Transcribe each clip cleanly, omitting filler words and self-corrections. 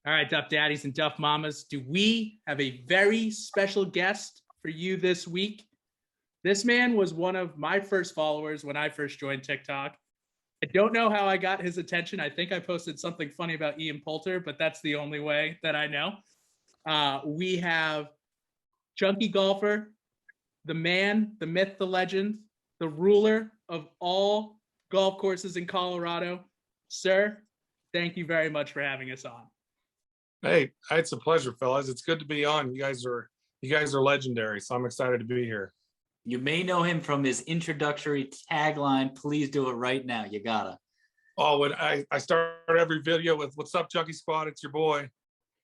All right, Duff Daddies and Duff Mamas, do we have a very special guest for you this week? This man was one of my first followers when I first joined TikTok. I don't know how I got his attention. I think I posted something funny about Ian Poulter, but that's the only way that I know. We have Chunky Golfer, the man, the myth, the legend, the ruler of all golf courses in Colorado. Sir, thank you very much for having us on. Hey, it's a pleasure, fellas. It's good to be on. You guys are legendary, so I'm excited to be here. You may know him from his introductory tagline, please do it right now. You gotta. Oh, when I start every video with "What's up, Chunky Squad? It's your boy."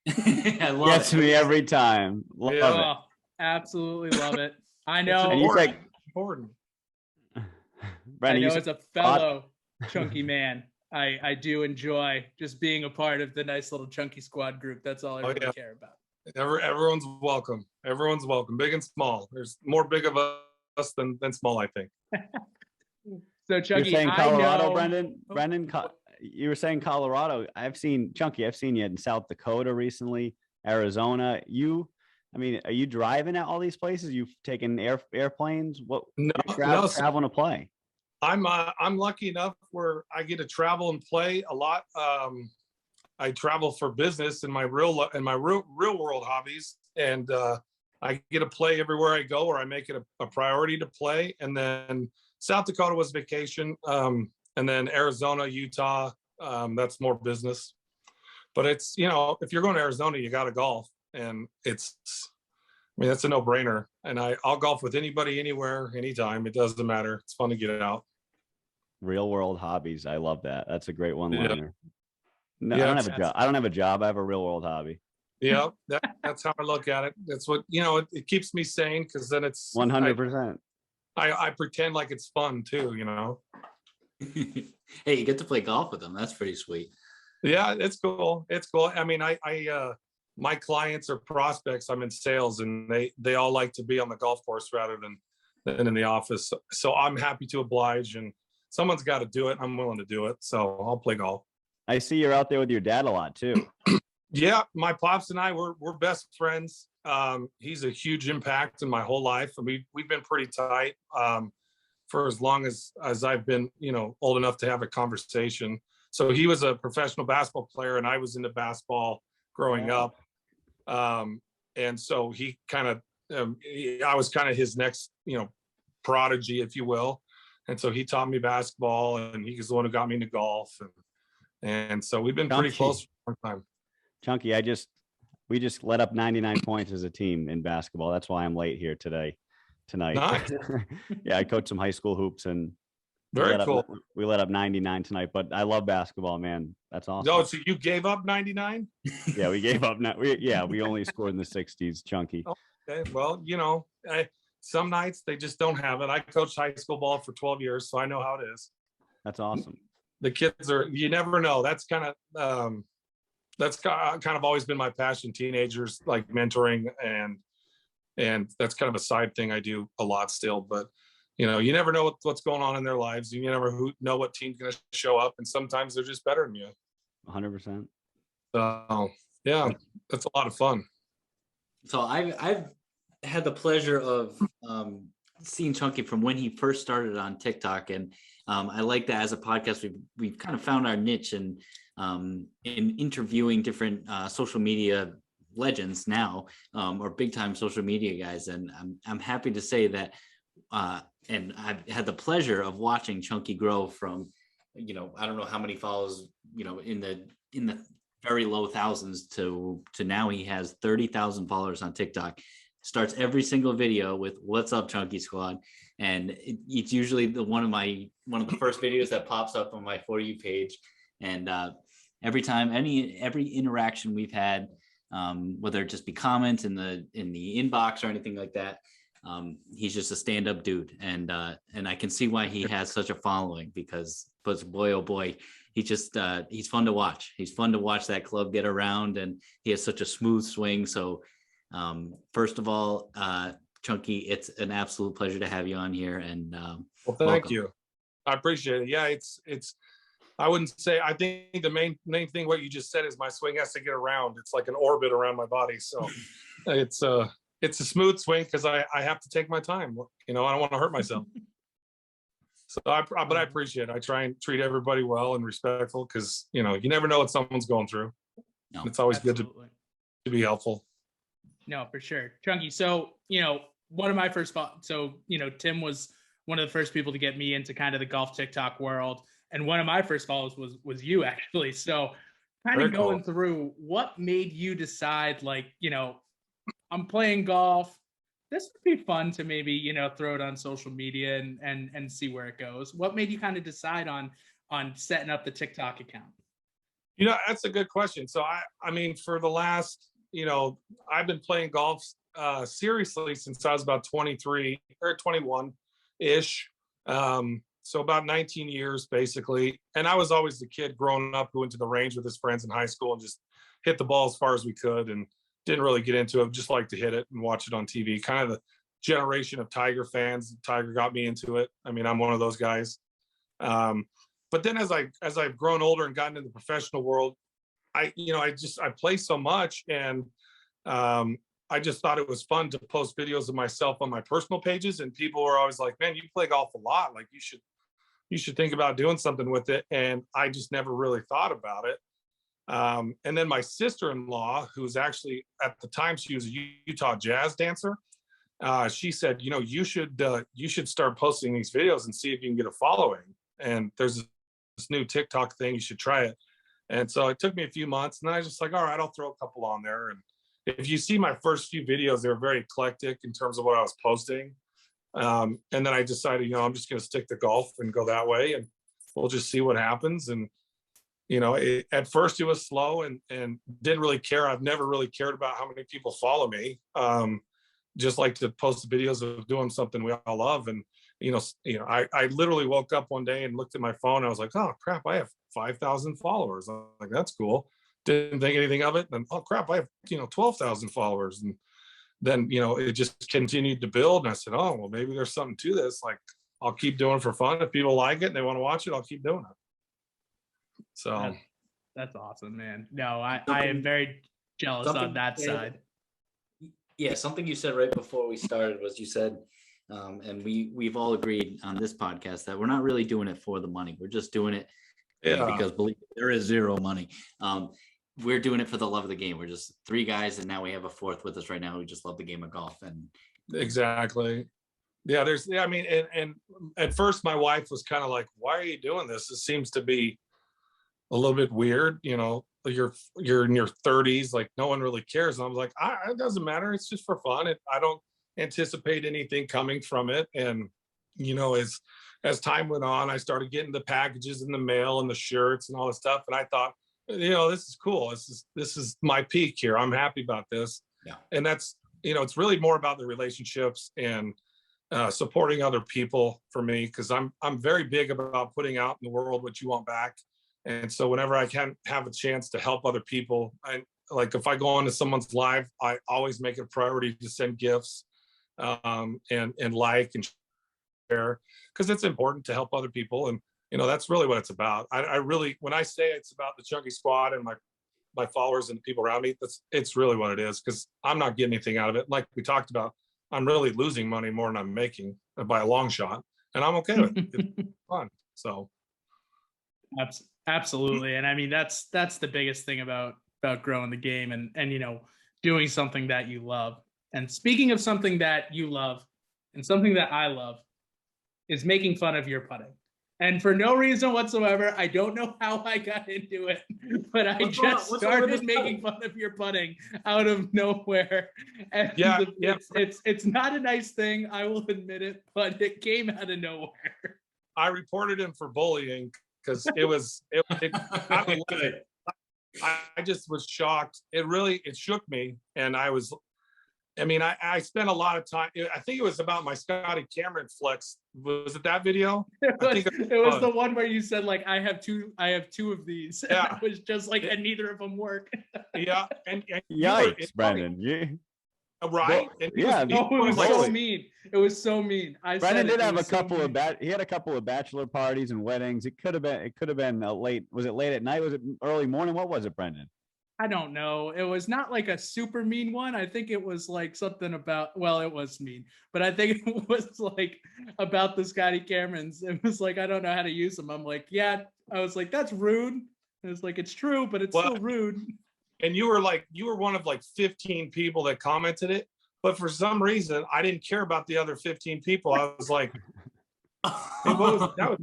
I love Gets me every time. Love it. Oh, absolutely love it. I know. And you think Important. Brandon, I know as a fellow chunky man, I do enjoy just being a part of the nice little Chunky Squad group. That's all I really care about. Everyone's welcome. Everyone's welcome, big and small. There's more big of us than small, I think. So Chunky, you're saying Colorado, I know... Brendan, you were saying Colorado. I've seen you in South Dakota recently, Arizona. Are you driving at all these places? You've taken airplanes? What? No, traveling to play. I'm lucky enough where I get to travel and play a lot. I travel for business in my real world hobbies, and I get to play everywhere I go, or I make it a priority to play. And then South Dakota was vacation, and then Arizona, Utah, that's more business. But it's, if you're going to Arizona, you got to golf, and that's a no-brainer. And I'll golf with anybody, anywhere, anytime. It doesn't matter. It's fun to get out. Real world hobbies. I love that. That's a great one-liner. Yeah. No, I don't have a job. I don't have a job. I have a real world hobby. Yeah, that's how I look at it. That's what, it keeps me sane, because then it's 100%. I pretend like it's fun too, Hey, you get to play golf with them. That's pretty sweet. Yeah, it's cool. It's cool. I mean, my clients or prospects, I'm in sales, and they all like to be on the golf course rather than in the office. So I'm happy to oblige, and someone's got to do it. I'm willing to do it. So I'll play golf. I see you're out there with your dad a lot too. Yeah, my pops and I, we're best friends. He's a huge impact in my whole life. And we've been pretty tight for as long as I've been, old enough to have a conversation. So he was a professional basketball player, and I was into basketball growing up. And so he kind of, I was kind of his next, prodigy, if you will. And so he taught me basketball, and he was the one who got me into golf. And so we've been pretty close for a long time. Chunky, we just let up 99 points as a team in basketball. That's why I'm late here tonight. Nice. Yeah, I coached some high school hoops, and very cool. We let up 99 tonight, but I love basketball, man. That's awesome. Oh, so you gave up 99? Yeah, we gave up. We only scored in the 60s, Chunky. Okay, well, some nights they just don't have it. I coached high school ball for 12 years, so I know how it is. That's awesome. The kids you never know. That's kind of always been my passion. Teenagers, like mentoring, and that's kind of a side thing I do a lot still. But you never know what's going on in their lives. You never know what team's going to show up, and sometimes they're just better than you. 100%. So yeah, that's a lot of fun. So I've had the pleasure of seeing Chunky from when he first started on TikTok, and I like that as a podcast we've kind of found our niche in interviewing different social media legends now, or big time social media guys, and I'm happy to say that and I've had the pleasure of watching Chunky grow from I don't know how many follows in the very low thousands to now he has 30,000 followers on TikTok. Starts every single video with "What's up, Chunky Squad," and it's usually one of the first videos that pops up on my For You page. And every time, every interaction we've had, whether it just be comments in the inbox or anything like that, he's just a stand-up dude, and I can see why he has such a following, because boy oh boy, he's fun to watch. He's fun to watch that club get around, and he has such a smooth swing. So first of all, Chunky, it's an absolute pleasure to have you on here. And well, thank you. I appreciate it. Yeah, it's I wouldn't say, I think the main thing, what you just said, is my swing has to get around. It's like an orbit around my body. So it's a smooth swing because I have to take my time. I don't want to hurt myself. So but I appreciate it. I try and treat everybody well and respectful because, you never know what someone's going through. No, it's always Absolutely. good to be helpful. No, for sure. Chunky. So, one of my first, Tim was one of the first people to get me into kind of the golf TikTok world. And one of my first follows was you, actually. So kind of going through, what made you decide, like, I'm playing golf. This would be fun to maybe, throw it on social media and see where it goes. What made you kind of decide on setting up the TikTok account? That's a good question. So I mean, for the last, I've been playing golf seriously since I was about 23 or 21 ish. So about 19 years basically. And I was always the kid growing up who went to the range with his friends in high school and just hit the ball as far as we could and didn't really get into it, just like to hit it and watch it on TV. Kind of the generation of Tiger fans. Tiger got me into it. I mean, I'm one of those guys. But then as I've grown older and gotten into the professional world, I play so much, and I just thought it was fun to post videos of myself on my personal pages, and people were always like, "Man, you play golf a lot. Like you should think about doing something with it." And I just never really thought about it. And then my sister-in-law, who's actually at the time she was a Utah jazz dancer, she said, you should start posting these videos and see if you can get a following. And there's this new TikTok thing, you should try it. And so it took me a few months, and then I was just like, all right, I'll throw a couple on there. And if you see my first few videos, they're very eclectic in terms of what I was posting. And then I decided, I'm just going to stick to golf and go that way, and we'll just see what happens. And at first it was slow and didn't really care. I've never really cared about how many people follow me. Just like to post videos of doing something we all love. And I literally woke up one day and looked at my phone. And I was like, oh crap, I have 5,000 followers. I'm like, that's cool. Didn't think anything of it. And oh crap, I have 12,000 followers. And then it just continued to build. And I said, oh well, maybe there's something to this. Like, I'll keep doing it for fun. If people like it and they want to watch it, I'll keep doing it. So that's awesome, man. No, I am very jealous on that side. Yeah, something you said right before we started was, you said, and we've all agreed on this podcast, that we're not really doing it for the money. We're just doing it because, believe me, there is zero money. We're doing it for the love of the game. We're just three guys, and now we have a fourth with us right now who just love the game of golf. And exactly. Yeah, and at first my wife was kind of like, why are you doing this? This seems to be a little bit weird. You're in your 30s, like no one really cares. And I was like, it doesn't matter. It's just for fun. I don't anticipate anything coming from it. And, as time went on, I started getting the packages in the mail and the shirts and all this stuff. And I thought, this is cool. This is my peak here. I'm happy about this. Yeah. And that's, it's really more about the relationships and supporting other people for me. Cause I'm very big about putting out in the world what you want back. And so whenever I can have a chance to help other people, like if I go into someone's live, I always make it a priority to send gifts and like and share, because it's important to help other people. And, that's really what it's about. I really, when I say it's about the Chunky Squad and my followers and the people around me, it's really what it is, because I'm not getting anything out of it. Like we talked about, I'm really losing money more than I'm making by a long shot, and I'm okay with it. It's fun. So. Absolutely. And I mean, that's the biggest thing about growing the game and doing something that you love. And speaking of something that you love and something that I love is making fun of your putting. And for no reason whatsoever, I don't know how I got into it, but I just started making fun of your putting out of nowhere. And it's not a nice thing, I will admit it, but it came out of nowhere. I reported him for bullying because I just was shocked. It shook me. And I spent a lot of time. I think it was about my Scotty Cameron flex. Was it that video? It was the one where you said, like, I have two of these. Yeah. It was just like, and neither of them work. Yeah. And yikes, Brandon. Right? Well, And yeah, he was Oh, it one was of my- so totally. mean. It was so mean. I Brendan said it. did It have a was so couple of mean. he had a couple of bachelor parties and weddings. It could have been a late. Was it late at night? Was it early morning? What was it, Brendan? I don't know. It was not like a super mean one. I think it was like something about, well, it was mean, but I think it was like about the Scotty Camerons. It was like, I don't know how to use them. I'm like, yeah. I was like, that's rude. It was like, it's true, but it's Well, still rude. and you were one of like 15 people that commented it, but for some reason I didn't care about the other 15 people. I was like, hey, that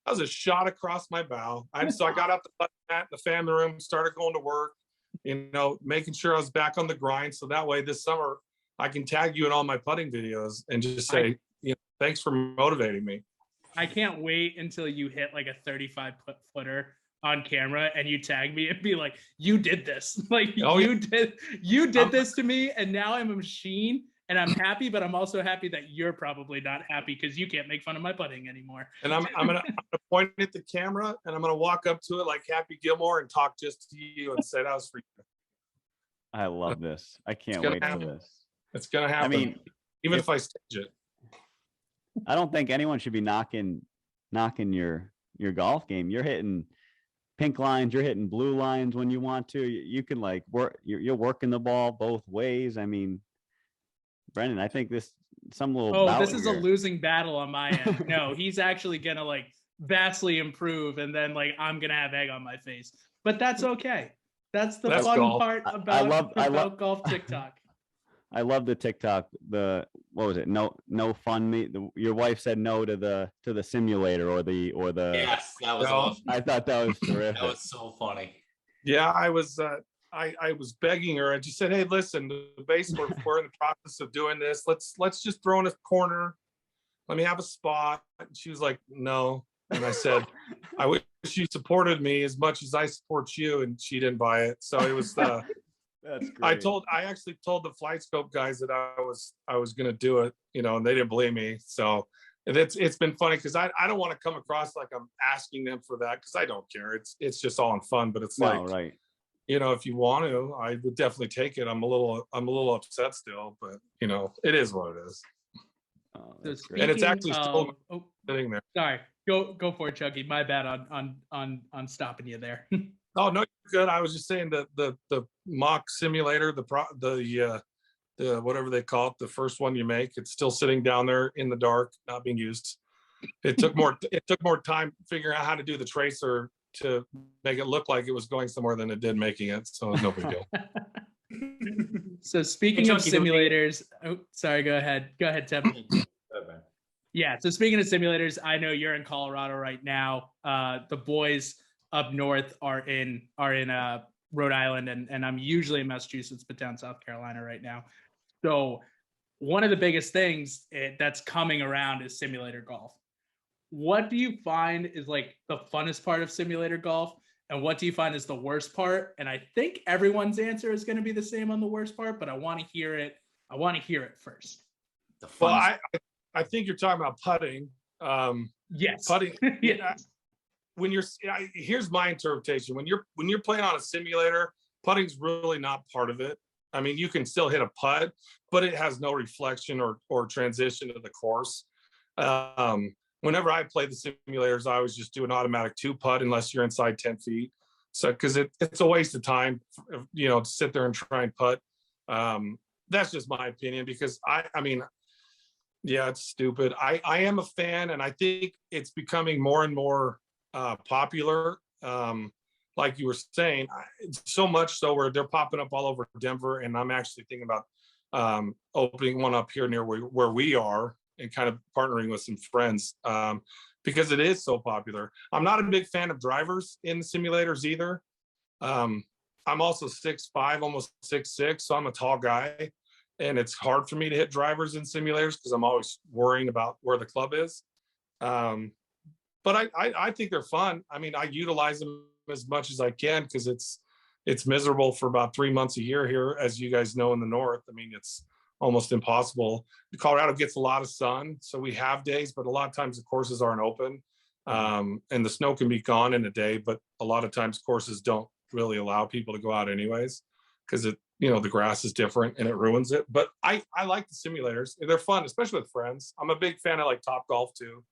was a shot across my bow. So I got out the button mat in the family room, started going to work, making sure I was back on the grind. So that way this summer I can tag you in all my putting videos and just say, thanks for motivating me. I can't wait until you hit like a 35-footer on camera and you tag me and be like, you did this. Like you did this to me, and now I'm a machine and I'm happy, but I'm also happy that you're probably not happy because you can't make fun of my putting anymore. And I'm gonna point at the camera and I'm gonna walk up to it like Happy Gilmore and talk just to you and say that was for you. I love this. I can't gonna wait for happen. this. It's gonna happen. I mean, even if I stage it. I don't think anyone should be knocking your golf game. You're hitting pink lines, you're hitting blue lines when you want to. You can like work. You're working the ball both ways. I mean, Brendan, I think this some little. Oh, bout this is here. a losing battle on my end. No, he's actually gonna like vastly improve, and then like I'm gonna have egg on my face. But that's okay. That's the fun golf. part about I love golf TikTok. I love the TikTok. What was it? No fun me. Your wife said no to the simulator or the. Yes, that was No. awesome. I thought that was terrific. That was so funny. Yeah, I was begging her. I just said, hey, listen, the base we're in the process of doing this. Let's just throw in a corner. Let me have a spot. And she was like, no. And I said, I wish you supported me as much as I support you, and she didn't buy it. So it was That's great. I actually told the Flight Scope guys that I was gonna do it, and they didn't believe me. So it's been funny because I don't want to come across like I'm asking them for that, because I don't care. It's just all in fun, but it's like, right. if you want to, I would definitely take it. I'm a little upset still, but it is what it is. Oh, So that's great. And it's speaking actually still of- sitting there. sorry, go for it, Chucky. My bad on stopping you there. Oh no, you're good. I was just saying the mock simulator, the whatever they call it, the first one you make, it's still sitting down there in the dark, not being used. It took more time figuring out how to do the tracer to make it look like it was going somewhere than it did making it. So it was no big deal. So speaking of Chucky, don't you- simulators, oh, sorry, go ahead, Tim. Yeah, so speaking of simulators, I know you're in Colorado right now. The boys up north are in Rhode Island, and I'm usually in Massachusetts, but down South Carolina right now. So one of the biggest things that's coming around is simulator golf. What do you find is like the funnest part of simulator golf, and what do you find is the worst part? And I think everyone's answer is going to be the same on the worst part, but I want to hear it. I want to hear it first. Well, I think you're talking about putting. Yes. Putting. Yeah. Here's my interpretation. When you're playing on a simulator, putting's really not part of it. I mean, you can still hit a putt, but it has no reflection or transition to the course. Whenever I play the simulators, I always just do an automatic 2-putt unless you're inside 10 feet. So, because it's a waste of time, to sit there and try and putt. That's just my opinion, because I mean, yeah, it's stupid. I am a fan, and I think it's becoming more and more popular. Like you were saying, so much so where they're popping up all over Denver, and I'm actually thinking about opening one up here near where we are, and kind of partnering with some friends, because it is so popular. I'm not a big fan of drivers in the simulators either. I'm also 6'5", almost 6'6", so I'm a tall guy, and it's hard for me to hit drivers in simulators because I'm always worrying about where the club is. But I think they're fun. I mean, I utilize them as much as I can, because it's miserable for about 3 months a year here, as you guys know, in the north. I mean, it's almost impossible. Colorado gets a lot of sun, so we have days, but a lot of times the courses aren't open, and the snow can be gone in a day. But a lot of times courses don't really allow people to go out anyways, because the grass is different and it ruins it. But I like the simulators. They're fun, especially with friends. I'm a big fan of like Top Golf too.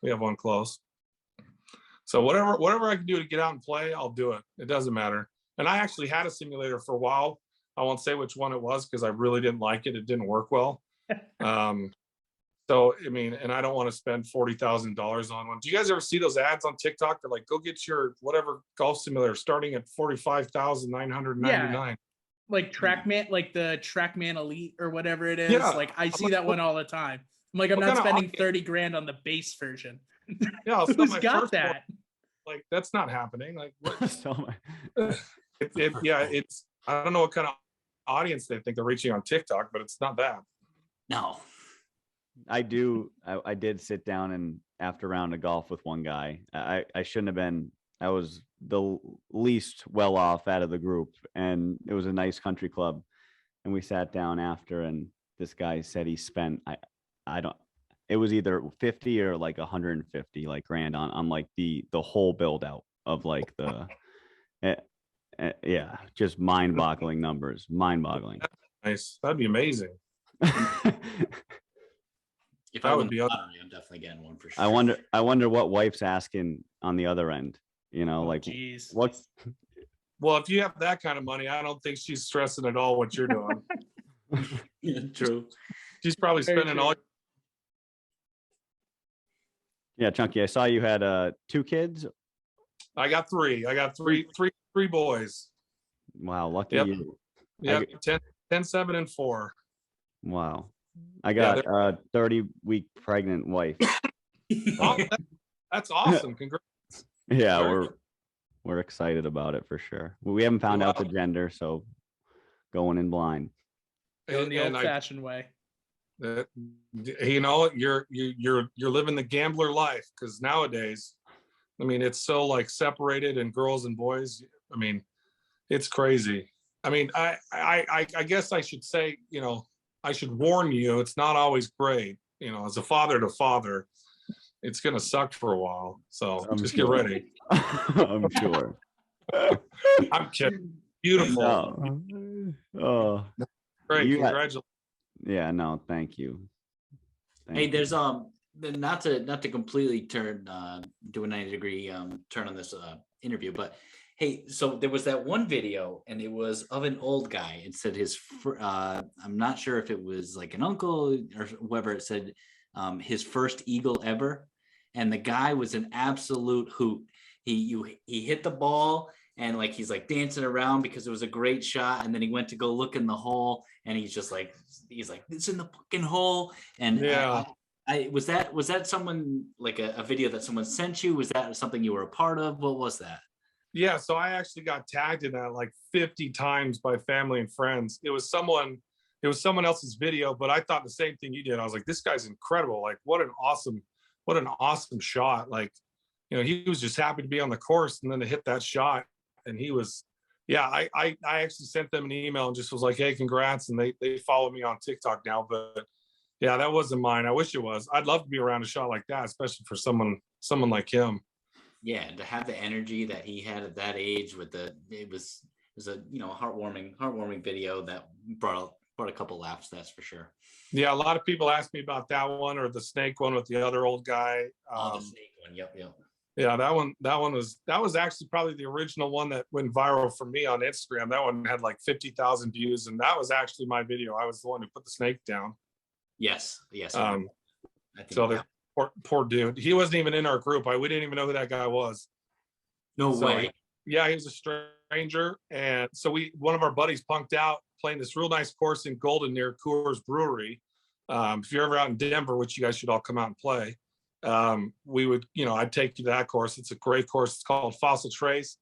We have one close. So whatever I can do to get out and play, I'll do it. It doesn't matter. And I actually had a simulator for a while. I won't say which one it was because I really didn't like it. It didn't work well. So, I mean, and I don't want to spend $40,000 on one. Do you guys ever see those ads on TikTok? They're like, go get your whatever golf simulator starting at $45,999. Yeah. Like TrackMan, like the TrackMan Elite or whatever it is. Yeah. Like I see that one all the time. I'm like, I'm What not kind of spending 30 grand on the base version. Yeah, I'll sell Who's my got first one. that? Like, that's not happening. Like, what? So It's I don't know what kind of audience they think they're reaching on TikTok, but it's not that. No. I did sit down and after a round of golf with one guy. I shouldn't have been. I was the least well off out of the group, and it was a nice country club. And we sat down after, and this guy said he spent I don't. It was either 50 or like 150 like grand on like the whole build out of like the yeah, just mind-boggling numbers. Mind-boggling. Nice. That'd be amazing. If That I would win be the awesome. lottery, I'm definitely getting one for sure. I wonder what wife's asking on the other end. Like Jeez. what's Well, if you have that kind of money, I don't think she's stressing at all what you're doing. Yeah, true. She's probably Very spending true. all. Yeah, Chunky, I saw you had 2 kids. I got three boys. Wow, lucky Yep. you. Yeah, 10, 7, and 4. Wow. I got a 30-week pregnant wife. Oh, that's awesome. Congrats. Yeah, Very we're excited about it for sure. We haven't found out the gender, so going in blind. Going the And I, old-fashioned way. you're living the gambler life, because nowadays, I mean, it's so like separated and girls and boys. I mean, it's crazy. I mean, I guess I should say, I should warn you, it's not always great. As a father to father, it's gonna suck for a while. So just get ready. I'm sure. I'm kidding. Beautiful. No. Oh, Great. you got- Congratulations. yeah, no, thank you. Hey, there's not to completely turn do a 90-degree turn on this interview, but hey, so there was that one video, and it was of an old guy. It said I'm not sure if it was like an uncle or whoever. It said his first eagle ever, and the guy was an absolute hoot. He hit the ball, and like he's like dancing around because it was a great shot, and then he went to go look in the hole, and he's like it's in the fucking hole. And Yeah. was that someone, like a video that someone sent you? Was that something you were a part of? What was that? Yeah, so I actually got tagged in that like 50 times by family and friends. It was someone else's video, but I thought the same thing you did. I was like, this guy's incredible. Like, what an awesome shot. Like, he was just happy to be on the course, and then to hit that shot. And he was, yeah, I actually sent them an email and just was like, hey, congrats. And they follow me on TikTok now. But yeah, that wasn't mine. I wish it was. I'd love to be around a shot like that, especially for someone like him. Yeah, to have the energy that he had at that age it was a heartwarming video that brought a couple laughs, that's for sure. Yeah, a lot of people ask me about that one or the snake one with the other old guy. The snake one, yep. Yeah, that was actually probably the original one that went viral for me on Instagram. That one had like 50,000 views, and that was actually my video. I was the one who put the snake down. Yes. I think so poor dude. He wasn't even in our group. We didn't even know who that guy was. No way. Yeah, he was a stranger. And so one of our buddies punked out playing this real nice course in Golden near Coors Brewery. If you're ever out in Denver, which you guys should all come out and play, we would, I'd take you to that course. It's a great course. It's called Fossil Trace,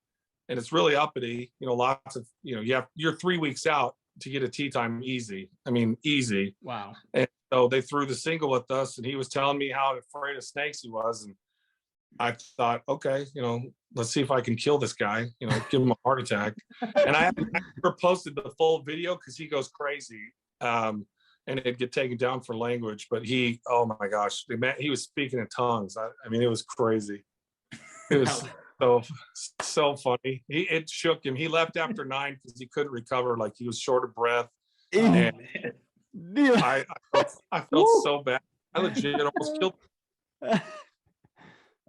and it's really uppity. Lots of, you're 3 weeks out to get a tee time easy. I mean, easy. Wow. And so they threw the single with us, and he was telling me how afraid of snakes he was. And I thought, okay, let's see if I can kill this guy, give him a heart attack. And I never posted the full video because he goes crazy. And it'd get taken down for language. But oh my gosh, he was speaking in tongues. I mean, it was crazy. It was so funny. It shook him. He left after 9 because he couldn't recover. Like he was short of breath. Oh, And man. I felt so bad. I legit almost killed.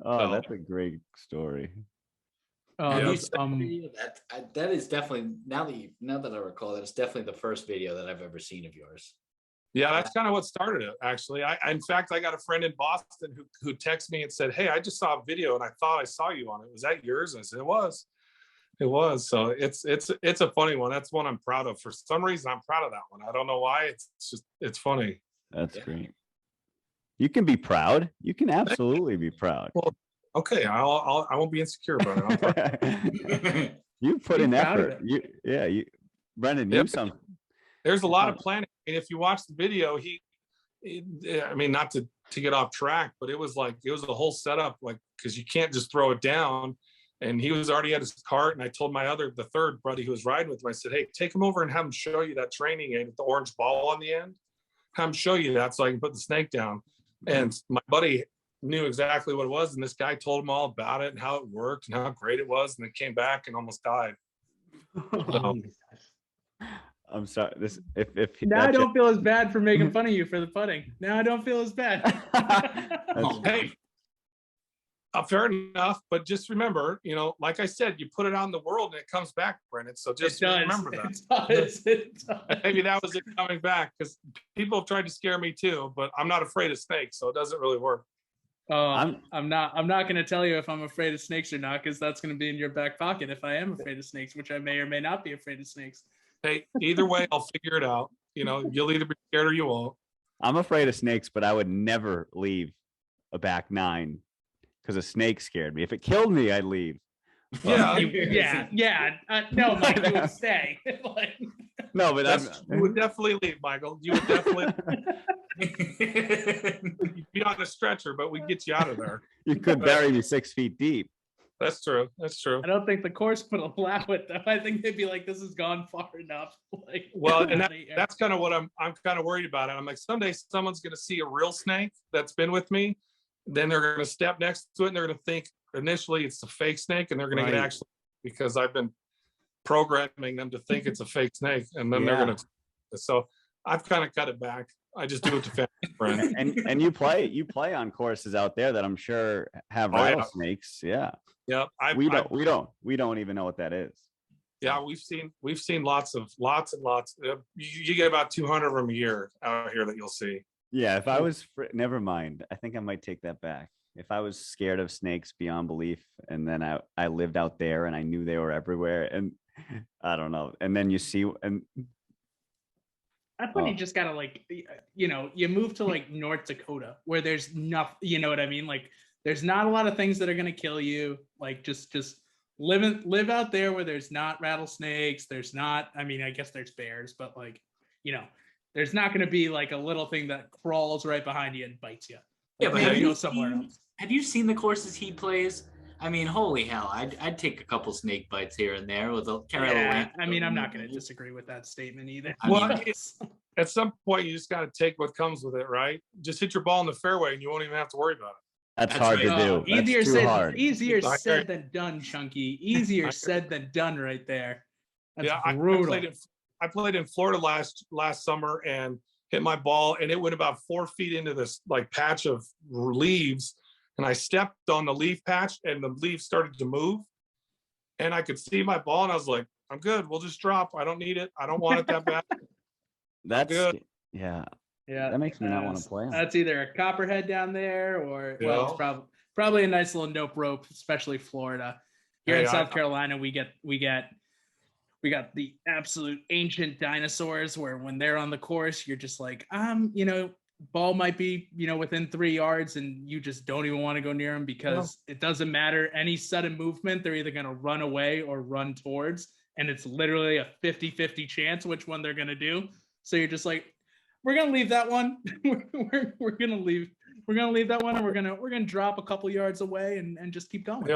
Oh, that's a great story. Oh, Yeah. he's That is definitely now that I recall, that is definitely the first video that I've ever seen of yours. Yeah, that's kind of what started it, actually. In fact, I got a friend in Boston who texted me and said, "Hey, I just saw a video and I thought I saw you on it. Was that yours?" And I said, "It was." It was. So it's a funny one. That's one I'm proud of. For some reason, I'm proud of that one. I don't know why. It's funny. That's great. You can be proud. You can absolutely be proud. Well, okay, I won't be insecure about it. I'm proud. You put Be in proud of effort. it. Brendan, Yep. you some. There's a lot of planning. And if you watch the video, I mean, not to get off track, but it was a whole setup, like, because you can't just throw it down. And he was already at his cart. And I told the third buddy who was riding with him, I said, "Hey, take him over and have him show you that training aid with the orange ball on the end. Have him show you that so I can put the snake down." And my buddy knew exactly what it was. And this guy told him all about it and how it worked and how great it was. And it came back and almost died. So, I'm sorry. If Now I don't feel as bad for making fun of you for the putting. Now I don't feel as bad. Oh, hey, fair enough. But just remember, like I said, you put it out in the world and it comes back, Brennan. So just remember that. It does. Maybe that was it coming back, because people have tried to scare me too, but I'm not afraid of snakes, so it doesn't really work. I'm not going to tell you if I'm afraid of snakes or not, because that's going to be in your back pocket if I am afraid of snakes, which I may or may not be afraid of snakes. Hey, either way, I'll figure it out. You'll either be scared or you won't. I'm afraid of snakes, but I would never leave a back 9 because a snake scared me. If it killed me, I'd leave. Yeah. No, Mike, you would stay. No, but you would definitely leave, Michael. You would definitely you'd be on a stretcher, but we'd get you out of there. You could bury me 6 feet deep. That's true. That's true. I don't think the course would allow it, though. I think they'd be like, "This has gone far enough." Well, and that's kind of what I'm kind of worried about it. I'm like, someday someone's going to see a real snake that's been with me. Then they're going to step next to it and they're going to think initially it's a fake snake, and they're going to get actually, because I've been programming them to think it's a fake snake, and then they're going to. So I've kind of cut it back. I just do it to family friends. And you play on courses out there that I'm sure have rattlesnakes. Yeah. Yeah. We don't even know what that is. Yeah, we've seen lots and lots. You get about 200 of them a year out here that you'll see. Yeah, if I was never mind. I think I might take that back. If I was scared of snakes beyond belief, and then I lived out there and I knew they were everywhere, and I don't know. And then you see, and that's when you just gotta you move to North Dakota where there's nothing. You know what I mean? Like, there's not a lot of things that are gonna kill you. Like, just live out there where there's not rattlesnakes. There's not. I mean, I guess there's bears, but there's not gonna be like a little thing that crawls right behind you and bites you. Yeah, but maybe go somewhere else. Have you seen the courses he plays? I mean, holy hell! I'd take a couple snake bites here and there with a Yeah, I mean, I'm not going to disagree with that statement either. Well, at some point, you just got to take what comes with it, right? Just hit your ball in the fairway, and you won't even have to worry about it. That's hard to do. Easier said than done, Chunky. Easier said than done, right there. That's brutal. I played in Florida last summer and hit my ball, and it went about 4 feet into this patch of leaves. And I stepped on the leaf patch and the leaves started to move, and I could see my ball, and I was like, "I'm good. We'll just drop. I don't need it. I don't want it that bad." That's good. Yeah. Yeah. That makes me not want to play. That's either a copperhead down there or it's probably a nice little nope rope, especially Florida. Here in South Carolina, we got the absolute ancient dinosaurs where when they're on the course, you're just like, ball might be, within 3 yards, and you just don't even want to go near them because it doesn't matter. Any sudden movement, they're either going to run away or run towards, and it's literally a 50-50 chance which one they're going to do. So you're just like, we're going to leave that one. we're going to leave that one, and we're going to drop a couple yards away and just keep going.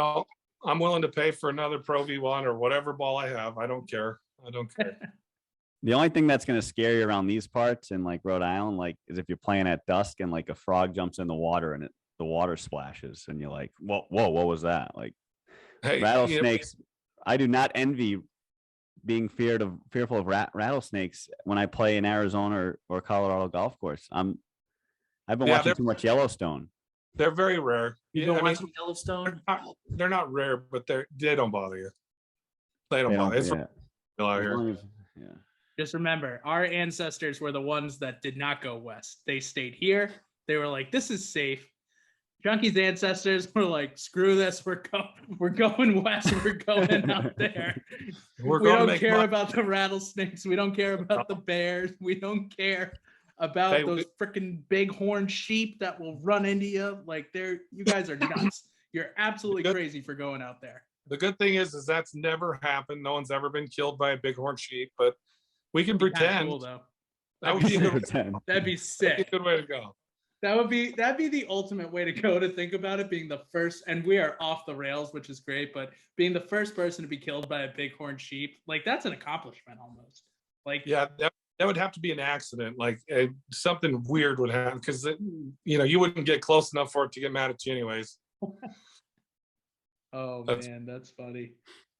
I'm willing to pay for another Pro V1 or whatever ball I have. I don't care. The only thing that's going to scare you around these parts in Rhode Island, is if you're playing at dusk and a frog jumps in the water and the water splashes and you're like, whoa, what was that? Hey, rattlesnakes. I do not envy being fearful of rattlesnakes when I play in Arizona or Colorado golf course. I've been yeah, watching too much Yellowstone. they're very rare. You've Yeah, been I mean, watching Yellowstone? they're not rare, but they don't bother you. They don't They bother. don't, It's yeah. out As here. long as- yeah. Just remember, our ancestors were the ones that did not go west. They stayed here. They were like, this is safe. Chunky's ancestors were like, screw this. We're going west. We're going out there. We're We going to don't make care money. about the rattlesnakes. We don't care about the bears. We don't care about Hey, those freaking big horned sheep that will run into you. Like you guys are nuts. You're absolutely Good. crazy for going out there. The good thing is that's never happened. No one's ever been killed by a bighorn sheep, but we can Kinda pretend. cool though. That would be a good, Pretend. That'd be sick. way to go. That'd be the ultimate way to go, to think about it, being the first, and we are off the rails, which is great, but being the first person to be killed by a bighorn sheep, like that's an accomplishment almost. Like, Yeah, that would have to be an accident. Like something weird would happen because you wouldn't get close enough for it to get mad at you anyways. oh That's- man, that's funny.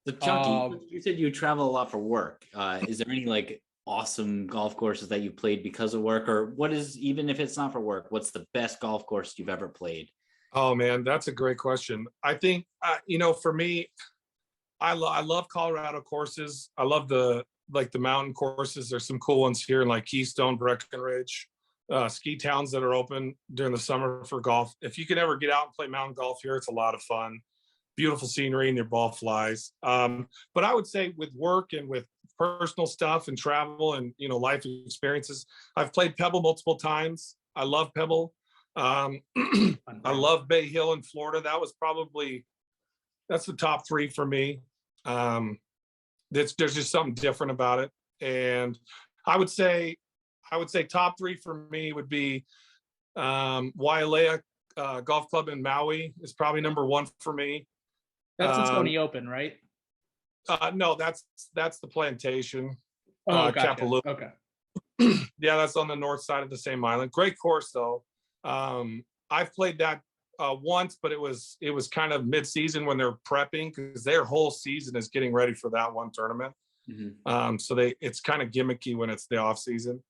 So Chunky, you said you travel a lot for work. Is there any like awesome golf courses that you played because of work, or what is, even if it's not for work, what's the best golf course you've ever played? Oh man, that's a great question. I think for me, I love Colorado courses. I love the mountain courses. There's some cool ones here in like Keystone, Breckenridge, ski towns that are open during the summer for golf. If you can ever get out and play mountain golf here, it's a lot of fun. Beautiful scenery and your ball flies. But I would say with work and with personal stuff and travel and life experiences, I've played Pebble multiple times. I love Pebble. I love Bay Hill in Florida. That's the top three for me. There's just something different about it. And I would say top three for me would be Wailea Golf Club in Maui is probably number one for me. That's the Tony Open, right? No, that's the Plantation. Oh, gotcha. Kapalua. Okay. Yeah, that's on the north side of the same island. Great course though. I've played that once, but it was kind of mid-season when they're prepping, because their whole season is getting ready for that one tournament. Mm-hmm. So it's kind of gimmicky when it's the off season.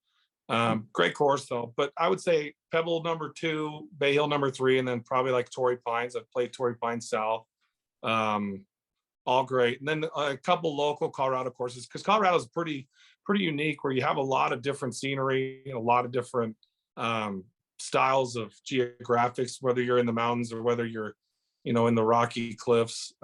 Great course though. But I would say Pebble number 2, Bay Hill number 3, and then probably like Torrey Pines. I've played Torrey Pines South. All great. And then a couple local Colorado courses, because Colorado is pretty unique, where you have a lot of different scenery and a lot of different styles of geographics, whether you're in the mountains or whether you're in the rocky cliffs.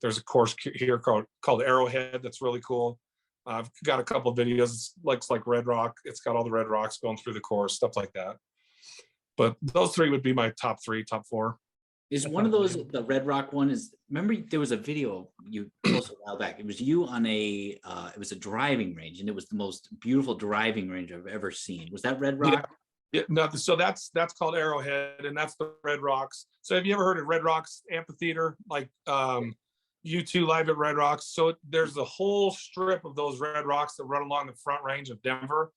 There's a course here called Arrowhead that's really cool. I've got a couple of videos. It looks like red rock. It's got all the red rocks going through the course, stuff like that. But those three would be my top 4. Is one of those the Red Rock one? Remember there was a video you posted a while back. It was you on it was a driving range, and it was the most beautiful driving range I've ever seen. Was that Red Rock? Yeah, no, so that's called Arrowhead, and that's the Red Rocks. So have you ever heard of Red Rocks Amphitheater, like U2 Live at Red Rocks? So there's a whole strip of those red rocks that run along the front range of Denver.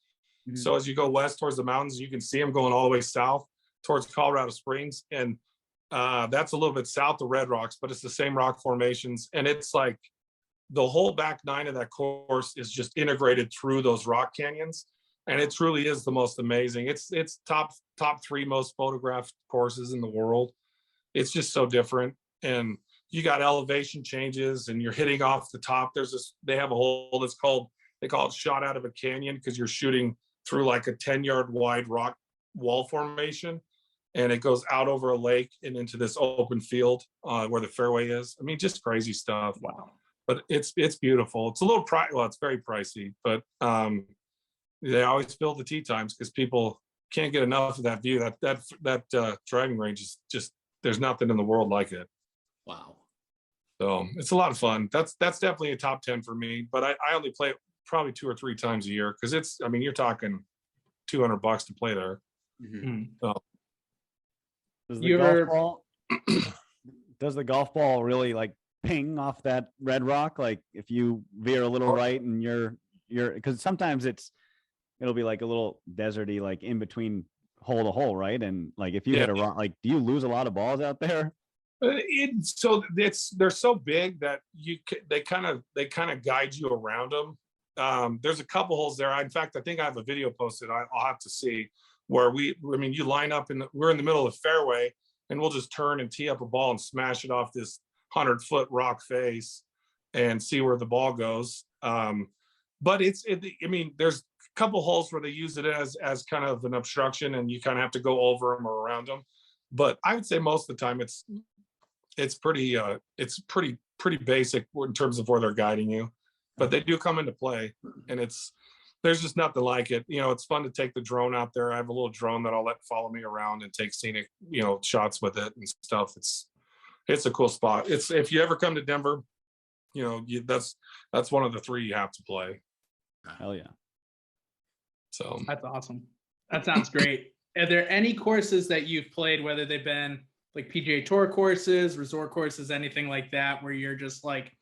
Mm-hmm. So as you go west towards the mountains, you can see them going all the way south towards Colorado Springs, and that's a little bit south of Red Rocks, but it's the same rock formations, and it's like the whole back 9 of that course is just integrated through those rock canyons. And it truly is the most amazing. It's top 3 most photographed courses in the world. It's just so different. And you got elevation changes, and you're hitting off the top. They have a hole that's they call it shot out of a canyon, because you're shooting through like a 10-yard wide rock wall formation. And it goes out over a lake and into this open field where the fairway is. I mean, just crazy stuff. Wow. But it's beautiful. It's a little it's very pricey, but they always fill the tee times because people can't get enough of that view. That driving range is just, there's nothing in the world like it. Wow. So it's a lot of fun. That's definitely a top 10 for me, but I only play it probably 2 or 3 times a year, because you're talking $200 to play there. Mm-hmm. So, does the golf ball really like ping off that red rock? Like if you veer a little right and you're because sometimes it'll be like a little deserty, like in between hole to hole, right? And like if you hit a rock, like do you lose a lot of balls out there? They're so big that they kind of guide you around them. There's a couple holes there. In fact, I think I have a video posted. I'll have to see where you line up we're in the middle of the fairway, and we'll just turn and tee up a ball and smash it off this 100-foot rock face and see where the ball goes. But there's a couple holes where they use it as kind of an obstruction, and you kind of have to go over them or around them. But I would say most of the time it's pretty basic in terms of where they're guiding you. But they do come into play, and there's just nothing like it. It's fun to take the drone out there. I have a little drone that I'll let follow me around and take scenic, shots with it and stuff. It's a cool spot. If you ever come to Denver, that's one of the three you have to play. Hell yeah. So That's awesome. That sounds great. Are there any courses that you've played, whether they've been like PGA Tour courses, resort courses, anything like that, where you're just like,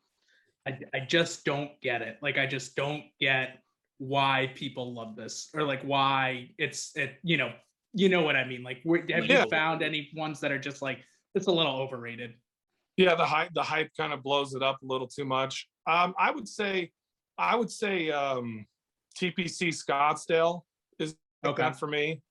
I just don't get it. Like, I just don't get why people love this, or like why you know what I mean? Like, have you found any ones that are just like, it's a little overrated? Yeah, the hype kind of blows it up a little too much. I would say TPC Scottsdale is that for me.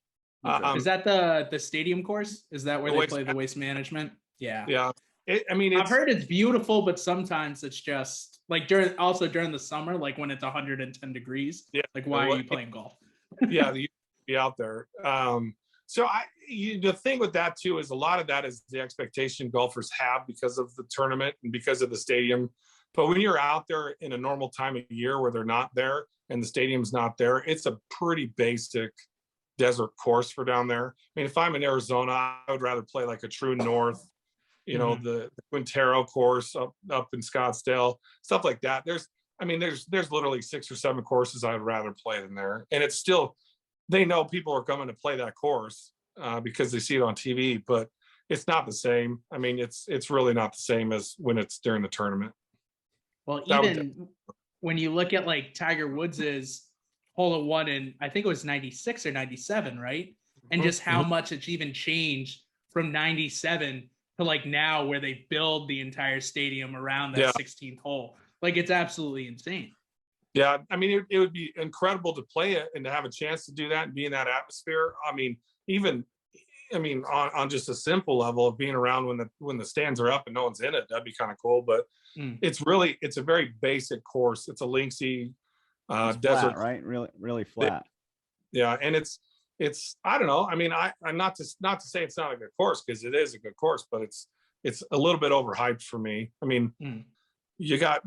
Is that the stadium course? Is that where they play the waste management? Yeah. Yeah. I've heard it's beautiful, but sometimes it's just like during the summer, like when it's 110 degrees. Yeah. Like, why are you playing golf? Yeah, you be out there. So the thing with that too is a lot of that is the expectation golfers have because of the tournament and because of the stadium. But when you're out there in a normal time of year where they're not there and the stadium's not there, it's a pretty basic desert course for down there. I mean, if I'm in Arizona, I would rather play like a true north, the Quintero course up in Scottsdale, stuff like that. There's literally 6 or 7 courses I'd rather play than there. And it's still, they know people are coming to play that course because they see it on TV, but it's not the same. I mean, it's really not the same as when it's during the tournament. Well, even when you look at like Tiger Woods's hole in one in, I think it was 96 or 97, right? And just how much it's even changed from 97 to like now, where they build the entire stadium around that 16th hole. Like, it's absolutely insane. Yeah, I mean, it would be incredible to play it and to have a chance to do that and be in that atmosphere. I mean, on just a simple level of being around when the stands are up and no one's in it, that'd be kind of cool. But it's a very basic course. It's a linksy desert, flat, right? Really flat. Yeah, and it's I don't know. I mean, I'm not to say it's not a good course, because it is a good course, but it's a little bit overhyped for me. I mean, you got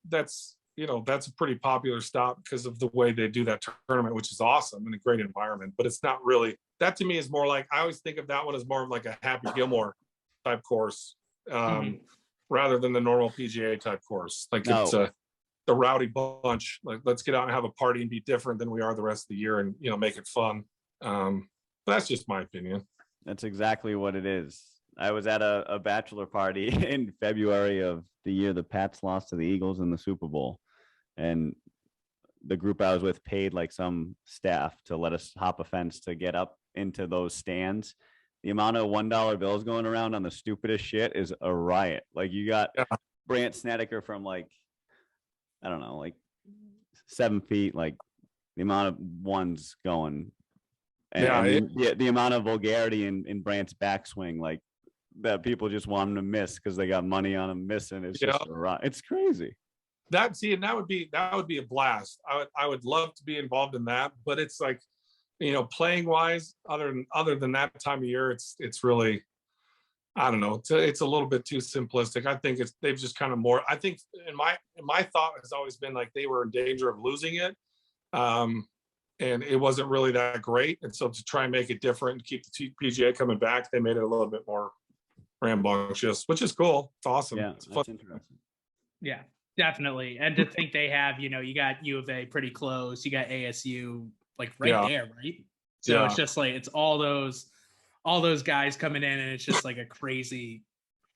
that's a pretty popular stop because of the way they do that tournament, which is awesome and a great environment. But it's not really, that to me is more like, I always think of that one as more of like a Happy Gilmore type course, rather than the normal PGA type course. Like, it's a rowdy bunch. Like, let's get out and have a party and be different than we are the rest of the year, and make it fun. But that's just my opinion. That's exactly what it is. I was at a bachelor party in February of the year the Pats lost to the Eagles in the Super Bowl. And the group I was with paid like some staff to let us hop a fence to get up into those stands. The amount of $1 bills going around on the stupidest shit is a riot. Like, you got Brant Snedeker from like, I don't know, like 7 feet, like the amount of ones going. And the amount of vulgarity in Brant's backswing, like, that people just want him to miss because they got money on him missing. It's just it's crazy. That would be a blast. I would love to be involved in that, but it's like, playing wise, other than that time of year, it's really, I don't know. It's a little bit too simplistic. I think they've just kind of more. I think in my thought has always been like they were in danger of losing it, and it wasn't really that great. And so to try and make it different and keep the PGA coming back, they made it a little bit more rambunctious, which is cool. It's awesome. Yeah, it's that's interesting. Yeah, definitely. And to think they have, you got U of A pretty close, you got ASU like right there, right? So it's just like, it's all those guys coming in, and it's just like a crazy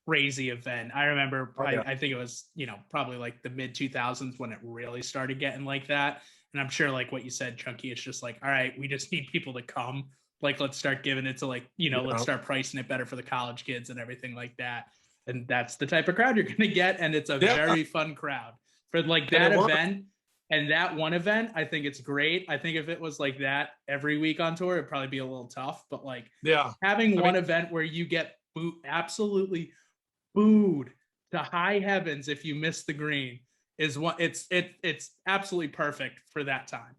event. I remember, I think it was, probably like the mid 2000s when it really started getting like that. And I'm sure, like what you said, Chunky, it's just like, all right, we just need people to come. Like, let's start giving it to, like, let's start pricing it better for the college kids and everything like that. And that's the type of crowd you're going to get. And it's a Yeah. very fun crowd for like And that it worked. event. And that one event, I think it's great. I think if it was like that every week on tour, it'd probably be a little tough. But like Yeah. having one event where you get absolutely booed to high heavens if you miss the green is what it's absolutely perfect for that time.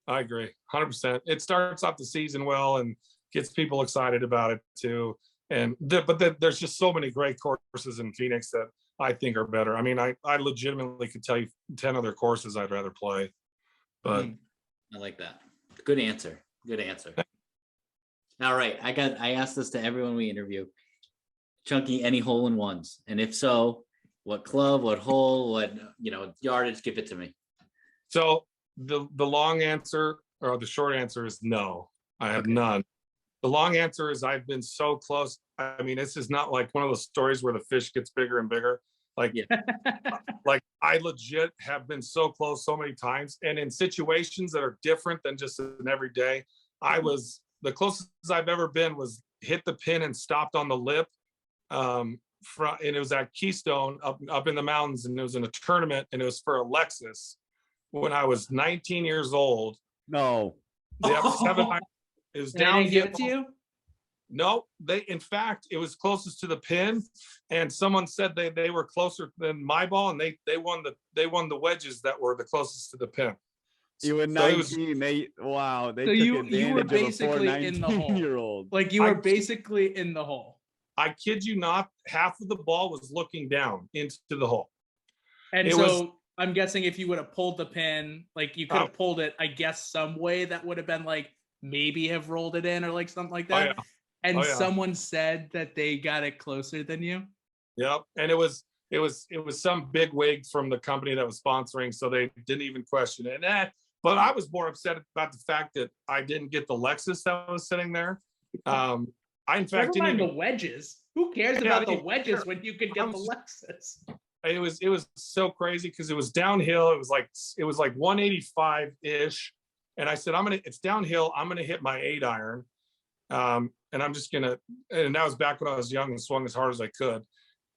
I agree, 100%. It starts off the season well and gets people excited about it too. And there's just so many great courses in Phoenix that I think are better. I mean, I legitimately could tell you 10 other courses I'd rather play. But I like that. Good answer. Good answer. All right, I asked this to everyone we interview. Chunky, any hole-in-ones? And if so, what club, what hole, what yardage? Give it to me. So the long answer or the short answer is no. I have none. The long answer is I've been so close. I mean, this is not like one of those stories where the fish gets bigger and bigger. Like, like I legit have been so close so many times, and in situations that are different than just an everyday. I was the closest I've ever been was hit the pin and stopped on the lip. And it was at Keystone up in the mountains, and it was in a tournament, and it was for a Lexus when I was 19 years old. No. Yep, it was They down. didn't give it to you? No, in fact, it was closest to the pin, and someone said they were closer than my ball, and they won the wedges that were the closest to the pin. You were So it 19. They So took you were advantage basically of a in the 19 hole. year old. Like you were basically in the hole. I kid you not, half of the ball was looking down into the hole. And It so was- I'm guessing if you would have pulled the pin, like you could have pulled it, I guess, some way that would have been like maybe have rolled it in or like something like that. yeah. And Oh, yeah. someone said that they got it closer than you. Yep, and it was some big wig from the company that was sponsoring, so they didn't even question it. But I was more upset about the fact that I didn't get the Lexus that was sitting there. I in fact Never didn't mind even. the wedges. Who cares Yeah, about the they- wedges sure. when you could get the Lexus? It was so crazy because it was downhill. It was like 185 ish, and I said it's downhill. I'm gonna hit my 8-iron, and I'm just gonna. And that was back when I was young and swung as hard as I could.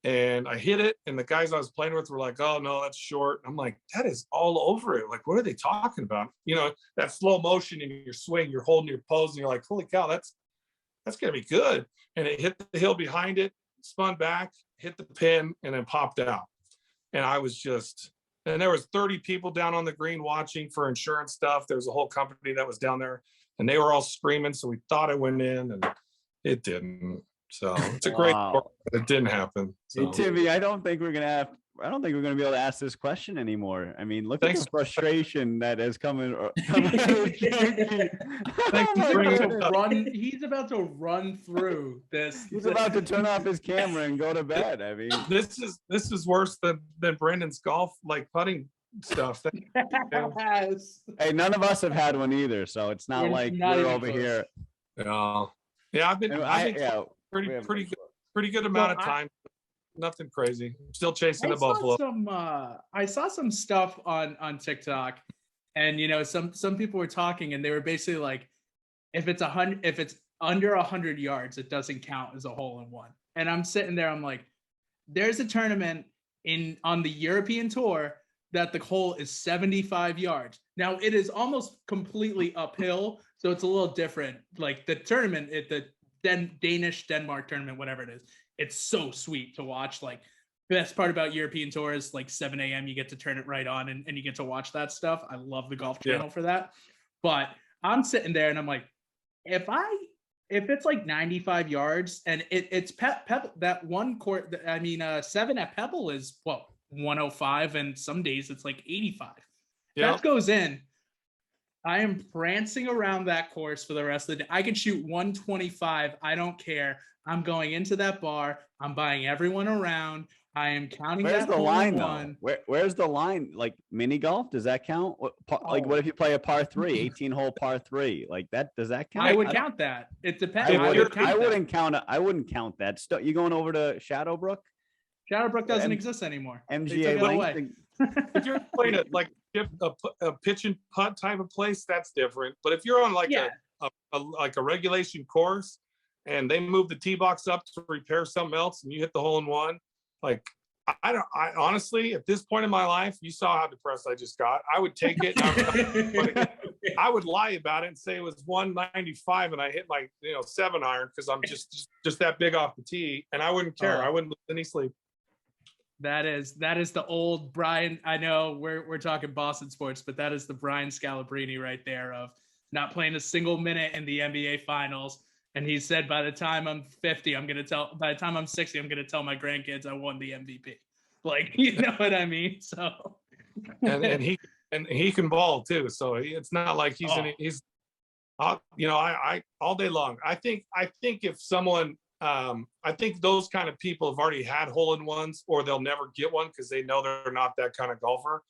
And I hit it, and the guys I was playing with were like, "Oh no, that's short." I'm like, "That is all over it. Like, what are they talking about?" You know, that slow motion in your swing, you're holding your pose, and you're like, "Holy cow, that's gonna be good." And it hit the hill behind it, spun back, hit the pin, and then popped out. And I was and there was 30 people down on the green watching for insurance stuff. There was a whole company that was down there, and they were all screaming. So we thought it went in, and it didn't. So it's a great sport, but it didn't happen. So. Hey, Timmy, I don't think we're gonna be able to ask this question anymore. I mean, look at the frustration that is coming. He's about to run through this. He's about to turn off his camera and go to bed. I mean, this is worse than Brandon's golf like putting stuff. Yes. Hey, none of us have had one either, so it's not We're like not we're even over close. here. Yeah, I've been pretty good amount of I- time. Nothing crazy. Still chasing the I saw buffalo. I saw some stuff on TikTok, and some people were talking, and they were basically like, if it's under 100 yards, it doesn't count as a hole-in-one. And I'm sitting there, I'm like, there's a tournament on the European tour that the hole is 75 yards. Now it is almost completely uphill, so it's a little different. Like the tournament, the Danish Denmark tournament, whatever it is, it's so sweet to watch. Like the best part about European tour is like 7 a.m. you get to turn it right on and you get to watch that stuff. I love the Golf Channel for that. But I'm sitting there and I'm like, if it's like 95 yards and it's Pebble, that one court, 7 at Pebble is 105, and some days it's like 85. That goes in. I am prancing around that course for the rest of the day. I can shoot 125. I don't care. I'm going into that bar. I'm buying everyone around. I am counting. Where's that the line one. though? Where's the line? Like mini golf? Does that count? What if you play a par 3, 18-hole par 3? Like that? Does that count? I would count that. It depends. I wouldn't count that. You going over to Shadowbrook? Shadowbrook doesn't exist anymore. MGA away. If you're playing it like a pitch and putt type of place, that's different. But if you're on like a regulation course and they move the tee box up to repair something else and you hit the hole in one, Like, I honestly, at this point in my life, you saw how depressed I just got. I would take it. I would lie about it and say it was 195 and I hit my 7-iron because I'm just that big off the tee, and I wouldn't care. I wouldn't lose any sleep. That is the old Brian. I know we're talking Boston sports, but that is the Brian Scalabrine right there of not playing a single minute in the NBA finals. And he said, by the time I'm 60, I'm going to tell my grandkids I won the MVP. Like, you know what I mean? So, and he can ball too. So it's not like he's I all day long. I think if someone, I think those kind of people have already had hole-in-ones, or they'll never get one because they know they're not that kind of golfer.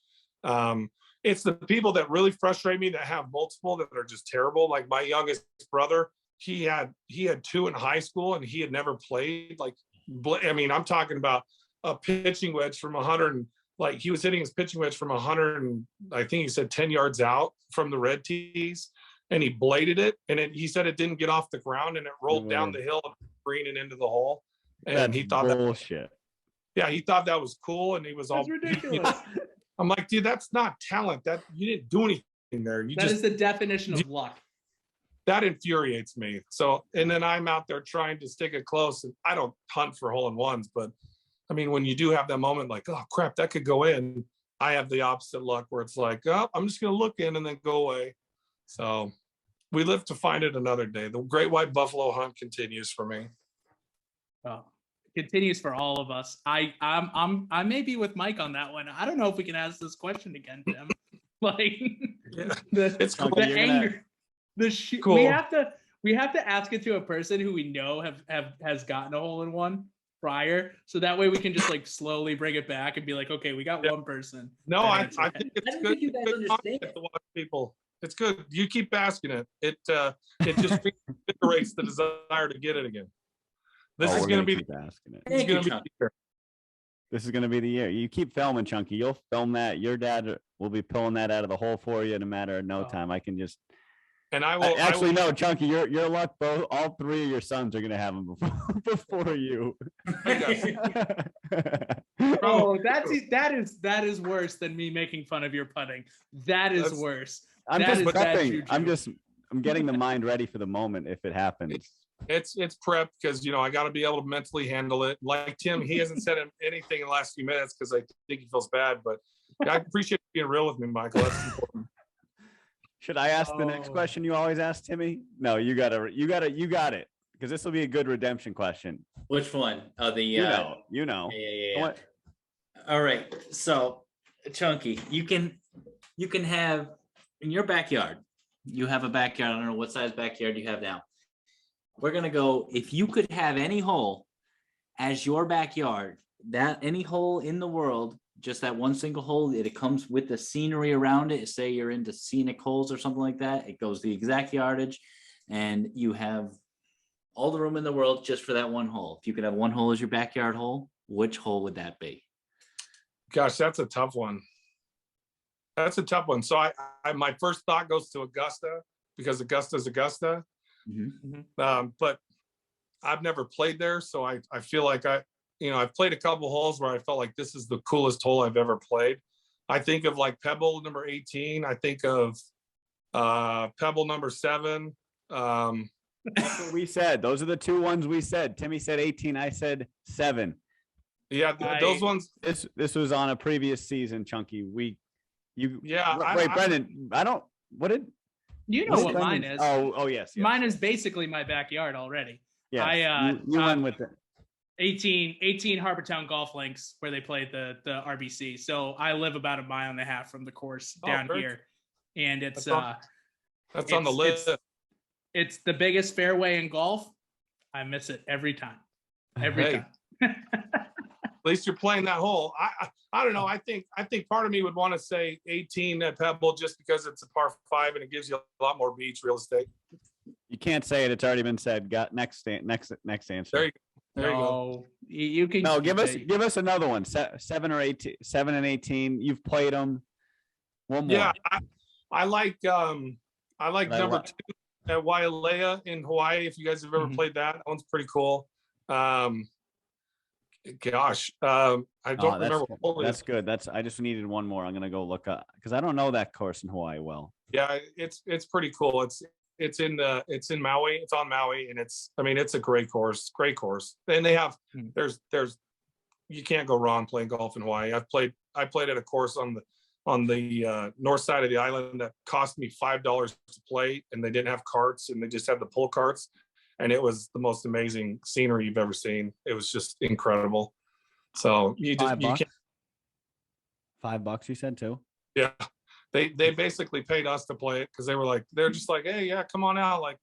It's the people that really frustrate me that have multiple that are just terrible. Like my youngest brother, he had 2 in high school and he had never played. Like, I mean, I'm talking about a pitching wedge from 100, like he was hitting his pitching wedge from 100, and I think he said 10 yards out from the red tees, and he bladed it, and he said it didn't get off the ground, and it rolled down the hill, green and into the hole. And That's he thought bullshit. he thought that was cool, and he was all ridiculous. I'm like, dude, that's not talent. That you didn't do anything there. That is the definition of luck. That infuriates me. So, and then I'm out there trying to stick it close, and I don't hunt for hole-in-ones, but I mean, when you do have that moment, like, oh crap, that could go in, I have the opposite luck where it's like, oh, I'm just going to look in and then go away. So we live to find it another day. The great white buffalo hunt continues for me. Well, it continues for all of us. I may be with Mike on that one. I don't know if we can ask this question again, Tim. Like, it's cool. The anger, cool. we have to ask it to a person who we know has gotten a hole-in-one prior, so that way we can just like slowly bring it back and be like, okay, we got one person. No, I think it's good. You guys understand to watch people. It's good. You keep asking it. It just invigorates the desire to get it again. This is going to be asking it. This is going to be the year. You keep filming, Chunky. You'll film that. Your dad will be pulling that out of the hole for you in a matter of no time. I can just. And I will actually no, Chunky. Your luck. Both all 3 of your sons are going to have them before you. Oh, that is worse than me making fun of your putting. That's worse. I'm just prepping. I'm getting the mind ready for the moment if it happens. It's prep because I got to be able to mentally handle it. Like Tim, he hasn't said anything in the last few minutes because I think he feels bad. But I appreciate you being real with me, Michael. That's important. Should I ask the next question you always ask, Timmy? No, you got it. Because this will be a good redemption question. Which one? Oh, the you know. Yeah. All right. So, Chunky, you can have in your backyard. You have a backyard. I don't know what size backyard you have now. We're gonna go. If you could have any hole as your backyard, that any hole in the world, just that one single hole, it comes with the scenery around it. Say you're into scenic holes or something like that. It goes the exact yardage, and you have all the room in the world just for that one hole. If you could have one hole as your backyard hole, which hole would that be? Gosh, that's a tough one. So I my first thought goes to Augusta because Augusta's Augusta. Mm-hmm. But I've never played there, so I feel like I've played a couple holes where I felt like this is the coolest hole I've ever played. I think of like Pebble number 18. I think of Pebble number 7. That's what we said. Those are the 2 ones we said. Timmy said 18. I said 7. Yeah, those ones. This was on a previous season, Chunky. Brendan. What did you know? What mine is? Oh, yes. Mine is basically my backyard already. Yeah, you went with it. 18 Harbortown Golf Links where they played the RBC. So I live about 1.5 miles from the course down here, and it's that's on the list. It's the biggest fairway in golf. I miss it every time. Every time. At least you're playing that hole. I don't know. I think part of me would want to say 18 at Pebble just because it's a par 5 and it gives you a lot more beach real estate. You can't say it. It's already been said. Got next answer. There you go. You can. No, give us another one. 7 or 18. 7 and 18. You've played them. One more. Yeah, I like number 2 at Wailea in Hawaii. If you guys have ever played that, that one's pretty cool. Gosh, I don't remember. That's good. I just needed one more. I'm gonna go look up because I don't know that course in Hawaii well. Yeah, it's pretty cool. It's in Maui. It's on Maui, and it's a great course. Great course. And they have there's you can't go wrong playing golf in Hawaii. I played at a course on the north side of the island that cost me $5 to play, and they didn't have carts, and they just had the pull carts, and it was the most amazing scenery you've ever seen. It was just incredible. So you can't. $5 you said too? Yeah. They basically paid us to play it because they're just like, hey, yeah, come on out. Like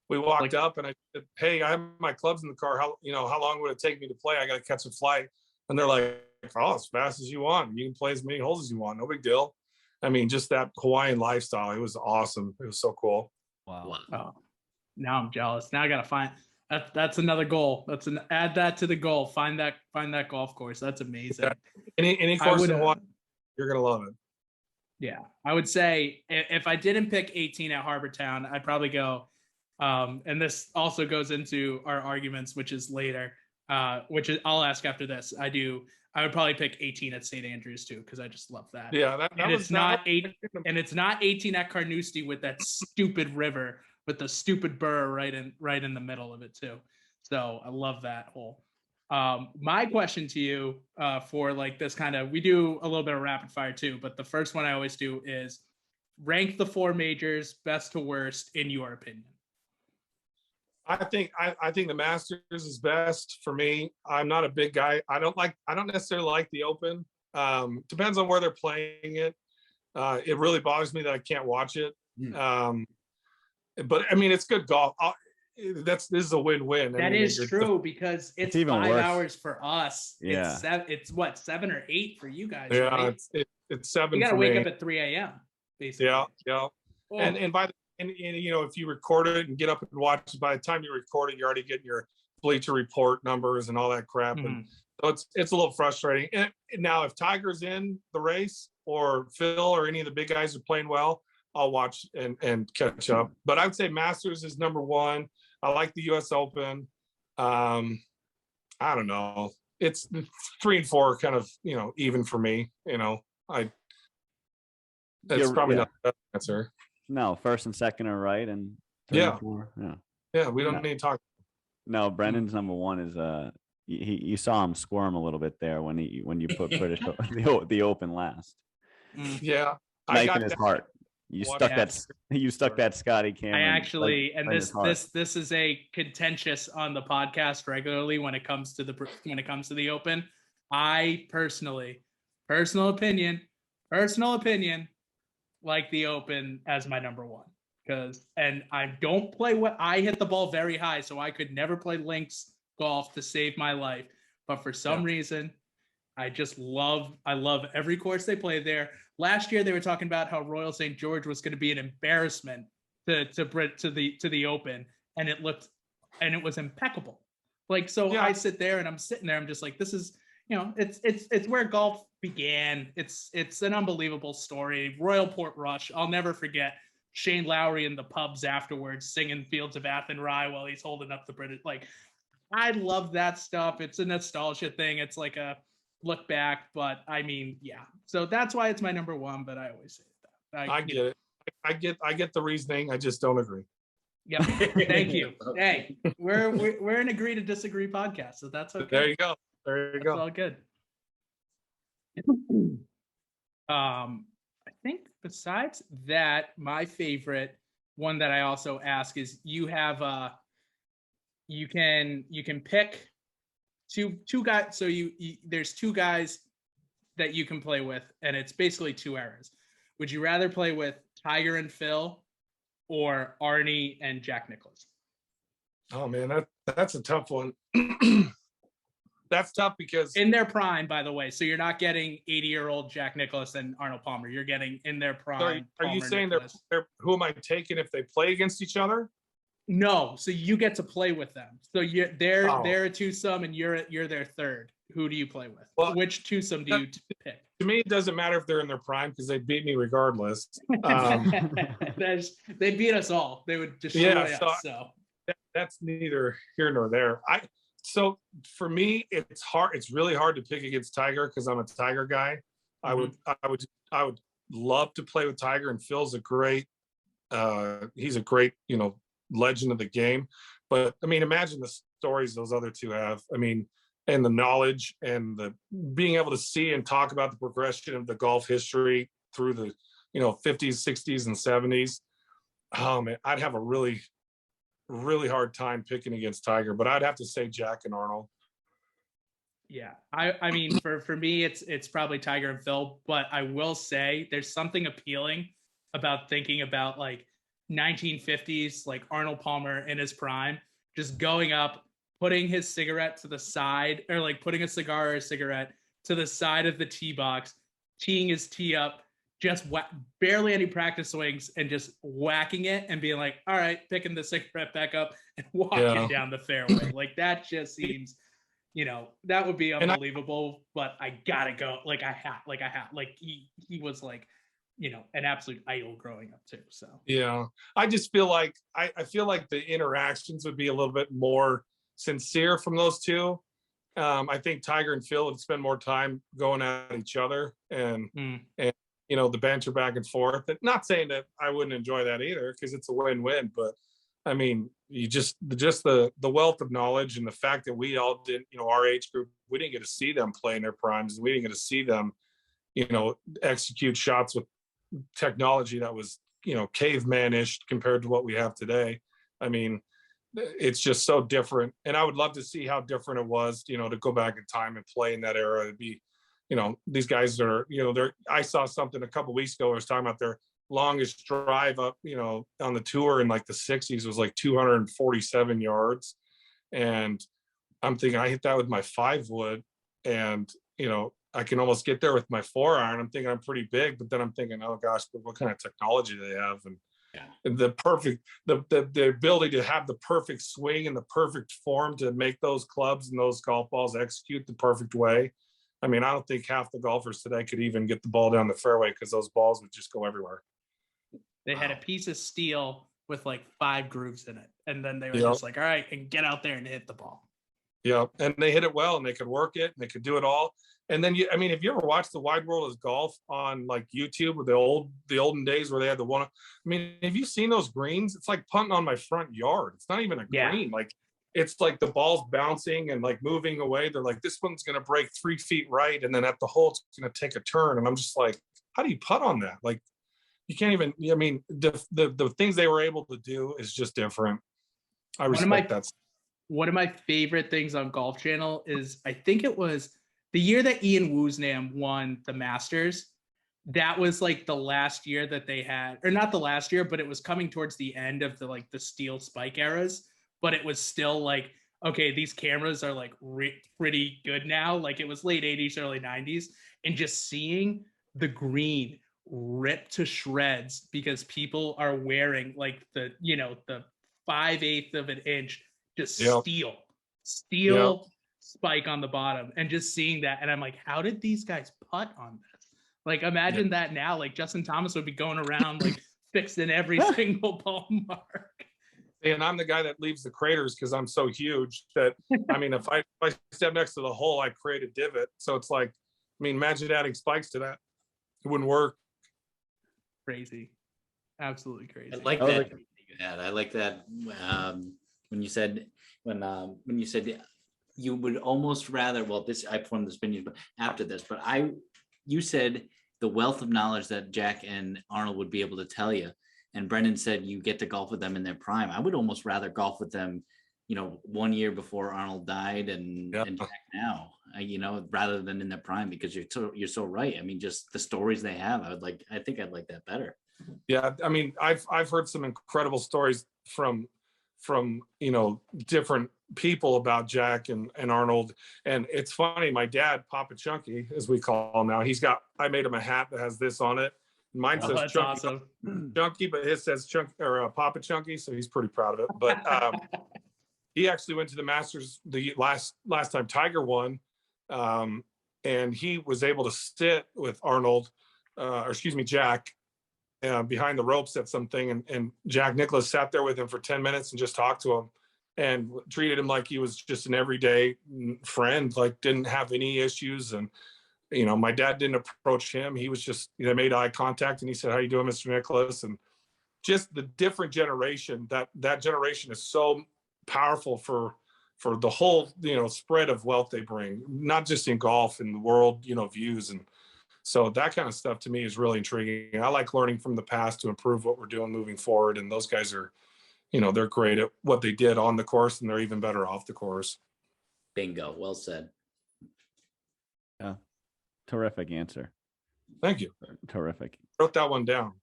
we walked up and I said, hey, I have my clubs in the car. How long would it take me to play? I got to catch a flight. And they're like, oh, as fast as you want. You can play as many holes as you want. No big deal. I mean, just that Hawaiian lifestyle. It was awesome. It was so cool. Wow. Oh, now I'm jealous. Now I got to find that's another goal. Add that to the goal. Find that golf course. That's amazing. Yeah. Any course in Hawaii, you're going to love it. Yeah, I would say if I didn't pick 18 at Harbor Town, I'd probably go, and this also goes into our arguments, which is later, which is I'll ask after this. I would probably pick 18 at St. Andrews too, because I just love that. Yeah, it's not 18 at Carnoustie with that stupid river with the stupid burr right in the middle of it too. So I love that hole. My question to you for like this kind of, we do a little bit of rapid fire too, but the first one I always do is rank the 4 majors best to worst in your opinion. I think the Masters is best for me. I'm not a big guy. I don't necessarily like the Open. Depends on where they're playing it. It really bothers me that I can't watch it. But I mean, it's good golf. This is a win-win. That is true because it's even 5 worse. hours for us. Yeah. It's what, 7 or 8 for you guys. Yeah, right? it's 7. You got to for wake me. up at 3 a.m. basically. Yeah. Oh. And if you record it and get up and watch it, by the time you record it, you're already getting your Bleacher Report numbers and all that crap. And so it's a little frustrating. And now if Tiger's in the race or Phil or any of the big guys are playing well, I'll watch and catch up. But I would say Masters is number 1. I like the US Open. I don't know. It's 3 and 4 kind of, even for me, that's probably not the best answer. No, first and second are right, and 3 and 4. Yeah. We don't need to talk. No, Brendan's number 1 is you saw him squirm a little bit there when you put British the Open last. Yeah. Knife in his heart. You stuck that Scotty Cameron. I actually, and right this is a contentious on the podcast regularly when it comes to the Open. I personally, personal opinion, like the Open as my number 1 and I don't play I hit the ball very high, so I could never play links golf to save my life. But for some reason, I love every course they play there. Last year, they were talking about how Royal St. George was going to be an embarrassment to the Open, and it was impeccable. Like, so I sit there and I'm sitting there, I'm just like, this is, it's where golf began. It's an unbelievable story. Royal Port Rush. I'll never forget Shane Lowry in the pubs afterwards singing Fields of Athenry while he's holding up the British. Like, I love that stuff. It's a nostalgia thing. It's like a look back, but I mean, yeah. So that's why it's my number 1. But I always say that. I get it. I get the reasoning. I just don't agree. Yeah. Thank you. Hey, we're an agree to disagree podcast, so that's okay. There you go. That's all good. I think besides that, my favorite one that I also ask is you have you can pick two guys. So there's 2 guys that you can play with, and it's basically 2 eras. Would you rather play with Tiger and Phil or Arnie and Jack Nicklaus? Oh man, that's a tough one. That's tough because in their prime, by the way. So you're not getting 80-year-old Jack Nicklaus and Arnold Palmer. You're getting in their prime. Are you saying Nicklaus. they're who am I taking if they play against each other? No, so you get to play with them. So they're a twosome and you're their third. Who do you play with? Well, which twosome do you pick? To me, it doesn't matter if they're in their prime because they beat me regardless. They beat us all. They would destroy us. So that's neither here nor there. So for me, it's hard. It's really hard to pick against Tiger because I'm a Tiger guy. I would love to play with Tiger, and Phil's a great. He's a great, legend of the game. But I mean, imagine the stories those other two have. I mean, and the knowledge and the being able to see and talk about the progression of the golf history through the 50s, 60s, and 70s. Oh man, I'd have a really, really hard time picking against Tiger, but I'd have to say Jack and Arnold. Yeah, I mean, for me, it's probably Tiger and Phil, but I will say there's something appealing about thinking about like 1950s, like Arnold Palmer in his prime, just going up, putting his cigarette to the side, or like putting a cigar or a cigarette to the side of the tee box, teeing his tee up, just barely any practice swings, and just whacking it and being like, all right, picking the cigarette back up and walking down the fairway. Like that just seems, that would be unbelievable. But I gotta go. Like he was like, an absolute idol growing up too. So yeah, I just feel like I feel like the interactions would be a little bit more sincere from those two. I think Tiger and Phil would spend more time going at each other and the banter back and forth. Not saying that I wouldn't enjoy that either, because it's a win-win. But I mean, you just the wealth of knowledge and the fact that we all didn't, our age group, we didn't get to see them play in their primes. We didn't get to see them, execute shots with technology that was, caveman-ish compared to what we have today. I mean, it's just so different. And I would love to see how different it was, to go back in time and play in that era. It'd be, these guys are, I saw something a couple of weeks ago. I was talking about their longest drive up, on the tour in like the 60s was like 247 yards. And I'm thinking I hit that with my 5-wood, and, I can almost get there with my 4-iron. I'm thinking I'm pretty big, but then I'm thinking, oh gosh, but what kind of technology do they have? And the perfect, the ability to have the perfect swing and the perfect form to make those clubs and those golf balls execute the perfect way. I mean, I don't think half the golfers today could even get the ball down the fairway, because those balls would just go everywhere. They had a piece of steel with like 5 grooves in it. And then they were just like, all right, and get out there and hit the ball. Yeah. And they hit it well, and they could work it, and they could do it all. And then if you ever watched The Wide World of Golf on like YouTube, with the olden days where they had the one, have you seen those greens? It's like punting on my front yard. It's not even a green. Like, it's like the ball's bouncing and like moving away. They're like, this one's going to break 3 feet right, and then at the hole, it's going to take a turn. And I'm just like, how do you putt on that? Like, you can't even. The things they were able to do is just different. I respect that. One of my favorite things on Golf Channel is, I think it was the year that Ian Woosnam won the Masters. That was like the last year that they had, or not the last year, but it was coming towards the end of the steel spike eras. But it was still like, okay, these cameras are like pretty good now. Like, it was late 80s, early 90s. And just seeing the green ripped to shreds because people are wearing like the 5/8 of an inch, just steel spike on the bottom, and just seeing that. And I'm like, how did these guys putt on this? Like, imagine that now, like Justin Thomas would be going around like fixing every single ball mark. And I'm the guy that leaves the craters because I'm so huge that, if I step next to the hole, I create a divot. So it's like, imagine adding spikes to that. It wouldn't work. Crazy. Absolutely crazy. I like that. I like that. When you said you would almost rather, I formed this opinion after this, but you said the wealth of knowledge that Jack and Arnold would be able to tell you. And Brendan said you get to golf with them in their prime. I would almost rather golf with them, 1 year before Arnold died and Jack now, rather than in their prime, because you're so right. Just the stories they have, I think I'd like that better. Yeah. I've heard some incredible stories from different people about Jack and Arnold. And it's funny, my dad, Papa Chunky, as we call him now, I made him a hat that has this on it. Mine says Chunky, awesome. Chunky, but his says Chunky, or Papa Chunky, so he's pretty proud of it. But he actually went to the Masters the last time Tiger won, and he was able to sit with Arnold, Jack, behind the ropes at something, and Jack Nicklaus sat there with him for 10 minutes and just talked to him. and treated him like he was just an everyday friend, like didn't have any issues. And, my dad didn't approach him. He was just, they made eye contact and he said, "How you doing, Mr. Nicholas?" And just the different generation, that generation is so powerful for the whole, spread of wealth they bring, not just in golf, in the world, views. And so that kind of stuff to me is really intriguing. I like learning from the past to improve what we're doing moving forward. And those guys are, they're great at what they did on the course, and they're even better off the course. Bingo. Well said. Yeah. Terrific answer. Thank you. Terrific. Wrote that one down.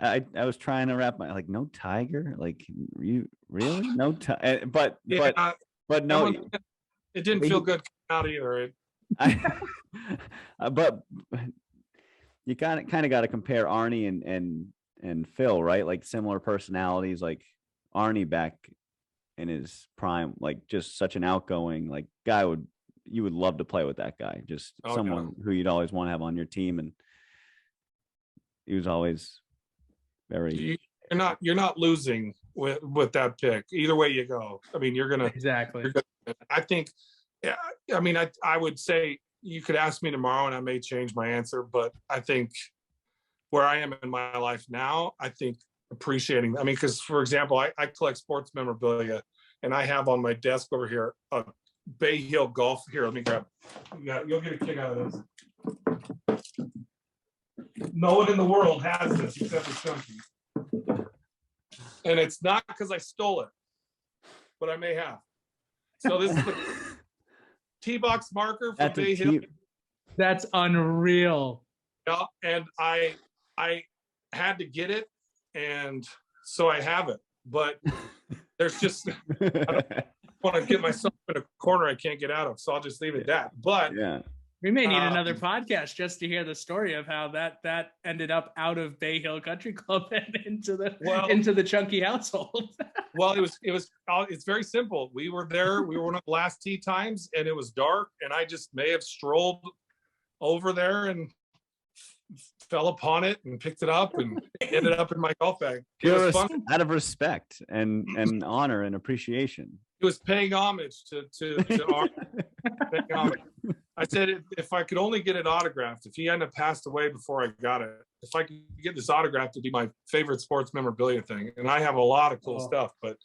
I was trying to wrap my, like, no tiger, like, you really no tiger, but no, it didn't feel good coming out either. But you kind of got to compare Arnie and Phil, right? Like similar personalities, like Arnie back in his prime, like just such an outgoing, like guy you would love to play with that guy, just someone who you'd always want to have on your team. And he was always very, you're not losing with that pick either way you go. I mean, exactly. I think, I would say you could ask me tomorrow and I may change my answer, but I think where I am in my life now, I think appreciating, because for example, I collect sports memorabilia, and I have on my desk over here a Bay Hill golf. Here, let me grab it. You'll get a kick out of this. No one in the world has this except for Chunky. And it's not because I stole it, but I may have. So this is the T-box marker from Bay Hill. That's unreal. Yeah, and I had to get it, and so I have it. But there's just, I don't want to get myself in a corner I can't get out of, so I'll just leave it at that. But yeah, we may need another podcast just to hear the story of how that ended up out of Bay Hill Country Club and into the Chunky household. Well, it's very simple. We were there. We were one of the last tee times, and it was dark, and I just may have strolled over there and fell upon it and picked it up and ended up in my golf bag. It was fun. Out of respect and honor and appreciation. It was paying homage to art. Paying homage. I said, if I could only get it autographed, if he hadn't passed away before I got it, if I could get this autographed, it'd be my favorite sports memorabilia thing. And I have a lot of cool stuff, but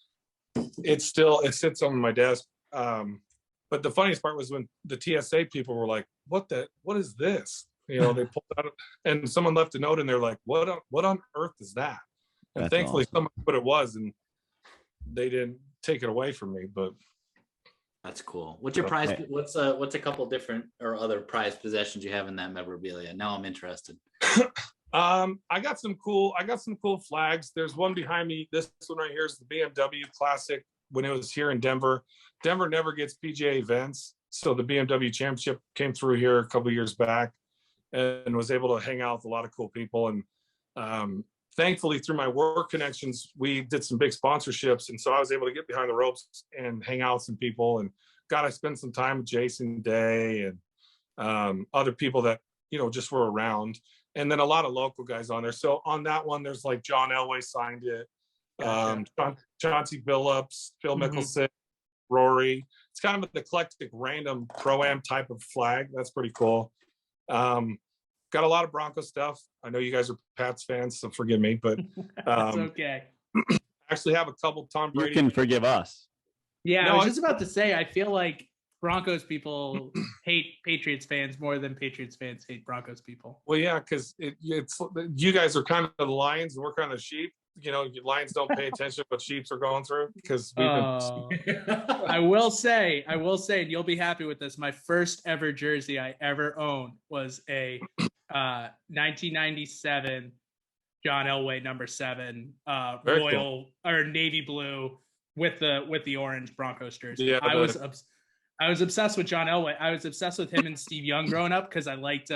it sits on my desk. But the funniest part was when the TSA people were like, what is this? They pulled out, and someone left a note, and they're like, what on earth is that? And thankfully, awesome. someone put it was, and they didn't take it away from me. But that's cool. What's your prize? What's a couple different or other prized possessions you have in that memorabilia? Now I'm interested. I got some cool flags. There's one behind me. This one right here is the BMW Classic when it was here in Denver. Denver never gets PGA events, so the BMW Championship came through here a couple of years back, and was able to hang out with a lot of cool people. And thankfully, through my work connections, we did some big sponsorships. And so I was able to get behind the ropes and hang out with some people. And I spent some time with Jason Day and other people that, just were around. And then a lot of local guys on there. So on that one, there's like John Elway signed it. Chauncey Billups, Phil Mickelson, Rory. It's kind of an eclectic, random Pro-Am type of flag. That's pretty cool. Got a lot of Broncos stuff. I know you guys are Pats fans, so forgive me, but That's okay. I actually have a couple Tom Brady. You can forgive us. Yeah, I was just about to say, I feel like Broncos people hate Patriots fans more than Patriots fans hate Broncos people. Well, yeah, because it's you guys are kind of the lions, and we're kind of sheep. Lions don't pay attention to what sheeps are going through because we've been. I will say, and you'll be happy with this. My first ever jersey I ever owned was a 1997 John Elway #7 royal or navy blue with the orange Broncos jersey. Yeah, I was obsessed with John Elway. I was obsessed with him and Steve Young growing up because I liked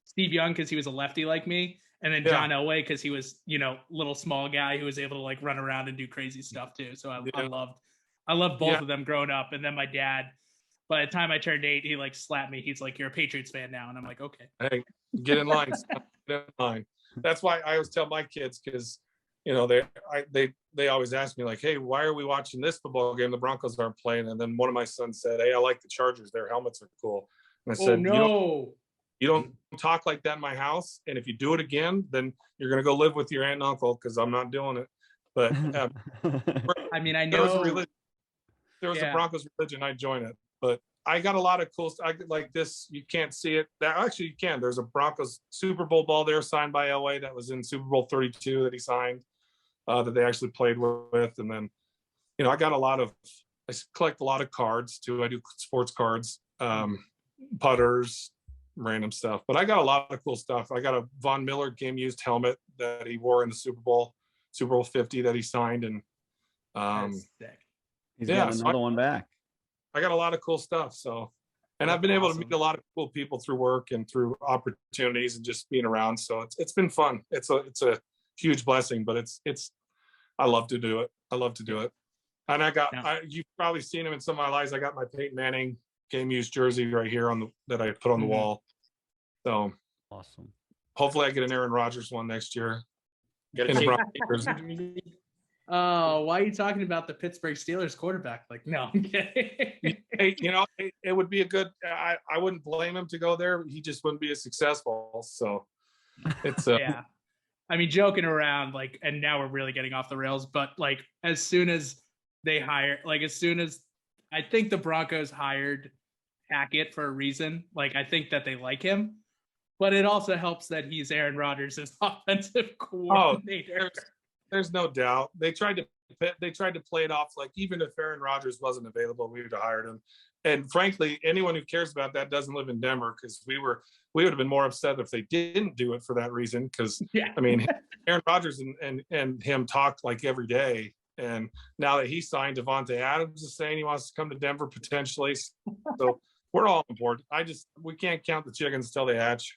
Steve Young because he was a lefty like me. And then John Elway, because he was, little small guy who was able to like run around and do crazy stuff too. So I loved both of them growing up. And then my dad, by the time I turned 8, he like slapped me. He's like, "You're a Patriots fan now," and I'm like, "Okay." Hey, get in line. Get in line. That's why I always tell my kids, because they always ask me like, hey, why are we watching this football game? The Broncos aren't playing. And then one of my sons said, hey, I like the Chargers. Their helmets are cool. And I Oh said, no. you don't talk like that in my house. And if you do it again, then you're going to go live with your aunt and uncle because I'm not doing it. But I mean, I there was a know. religion. There was a Yeah. Broncos religion. I'd join it. But I got a lot of cool stuff like this. You can't see it. Actually, you can. There's a Broncos Super Bowl ball there signed by Elway that was in Super Bowl 32 that he signed, that they actually played with. And then, I collect a lot of cards too. I do sports cards, putters, random stuff. But I got a lot of cool stuff. I got a Von Miller game used helmet that he wore in the Super Bowl 50 that he signed. And That's sick. He's Yeah, getting so another one back. I got a lot of cool stuff. So, and That's I've been able to awesome. meet a lot of cool people through work and through opportunities and just being around. So it's been fun. It's a huge blessing, but I love to do it. I love to do it. And you've probably seen him in some of my lives. I got my Peyton Manning game used jersey right here that I put on the Mhm. wall. So Awesome. hopefully I get an Aaron Rodgers one next year. Got In a to Broncos change. Oh, why are you talking about the Pittsburgh Steelers quarterback? Like, no, I'm kidding. Hey, it would be a good. I wouldn't blame him to go there. He just wouldn't be as successful. So it's Yeah. I mean, joking around, like, and now we're really getting off the rails, but like, as soon as I think the Broncos hired Hackett for a reason, like, I think that they like him, but it also helps that he's Aaron Rodgers' offensive coordinator. There's no doubt. They tried to play it off like even if Aaron Rodgers wasn't available, we would have hired him. And frankly, anyone who cares about that doesn't live in Denver because we would have been more upset if they didn't do it for that reason. Because Yeah. I mean, Aaron Rodgers and him talk like every day. And now that he signed, Devontae Adams is saying he wants to come to Denver potentially. So we're all on board. We can't count the chickens till they hatch.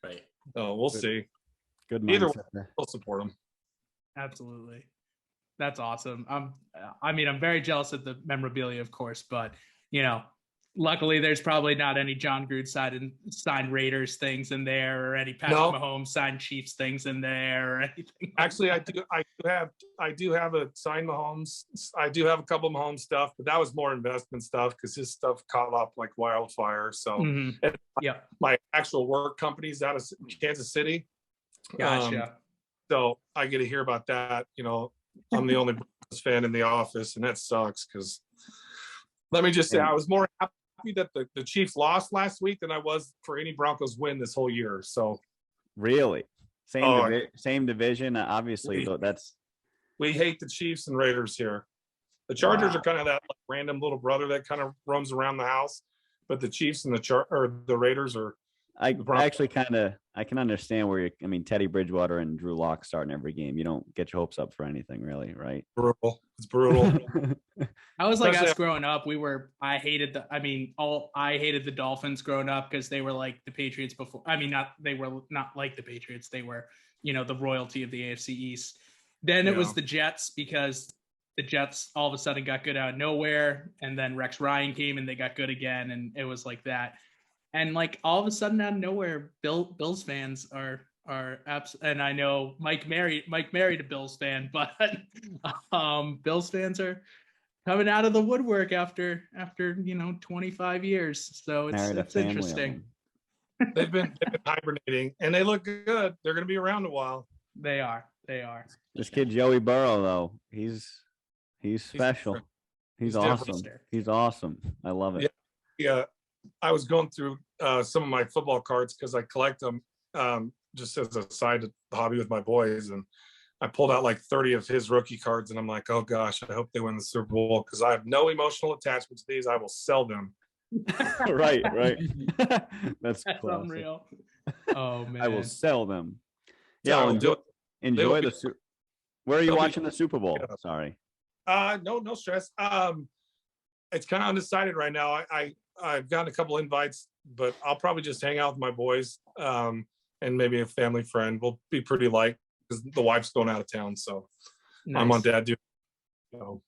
Right. So we'll see. Good Either mindset way, there. we'll support them. Absolutely. That's awesome. I'm very jealous of the memorabilia, of course, but luckily there's probably not any John Gruden signed Raiders things in there or any Patrick Mahomes signed Chiefs things in there or anything. Actually, I do have a signed Mahomes. I do have a couple of Mahomes stuff, but that was more investment stuff because his stuff caught up like wildfire. So Mhm. and Yeah. my actual work company's out of Kansas City. Gotcha. So I get to hear about that. I'm the only Broncos fan in the office, and that sucks because let me just say, I was more happy that the Chiefs lost last week than I was for any Broncos win this whole year. So Really? Same division, obviously, but that's we hate the Chiefs and Raiders here. The Chargers Wow. are kind of that like, random little brother that kind of roams around the house, but the Chiefs and the Raiders are. I Broncos. actually I can understand where Teddy Bridgewater and Drew Lock starting every game. You don't get your hopes up for anything really, right? Brutal. It's brutal. I was like Especially us growing up. I hated the Dolphins growing up because they were like the Patriots before. I mean, they were not like the Patriots. They were, the royalty of the AFC East. Then it was the Jets because the Jets all of a sudden got good out of nowhere. And then Rex Ryan came and they got good again. And it was like that. And like all of a sudden out of nowhere, Bills fans are and I know Mike married a Bills fan, but Bills fans are coming out of the woodwork after 25 years. So it's interesting. They've been hibernating and they look good. They're going to be around a while. They are. This kid Joey Burrow though, he's special. He's awesome. Different. He's awesome. I love it. Yeah. I was going through some of my football cards because I collect them just as a side hobby with my boys. And I pulled out like 30 of his rookie cards. And I'm like, oh, gosh, I hope they win the Super Bowl because I have no emotional attachment to these. I will sell them. right. That's unreal. Oh, man. I will sell them. Yeah, enjoy the Where are you watching the Super Bowl? Yeah. Sorry. No stress. It's kind of undecided right now. I've gotten a couple invites, but I'll probably just hang out with my boys and maybe a family friend. We'll be pretty light because the wife's going out of town. So nice. I'm on dad duty. So.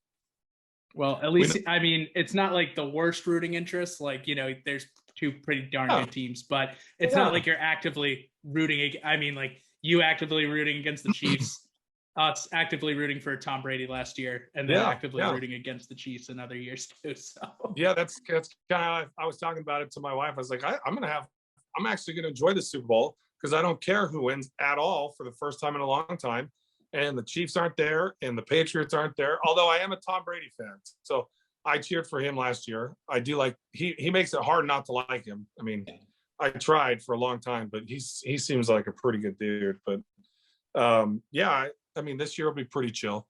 Well, at least, it's not like the worst rooting interest. Like, there's two pretty darn good teams, but it's not like you're actively rooting. Like you actively rooting against the Chiefs. It's actively rooting for Tom Brady last year, and then Yeah, actively yeah. rooting against the Chiefs in other years too. So Yeah, that's kind of. I was talking about it to my wife. I was like, I'm actually gonna enjoy the Super Bowl because I don't care who wins at all for the first time in a long time, and the Chiefs aren't there, and the Patriots aren't there. Although I am a Tom Brady fan, so I cheered for him last year. I do like he makes it hard not to like him. I mean, I tried for a long time, but he seems like a pretty good dude. But yeah, I mean, this year will be pretty chill.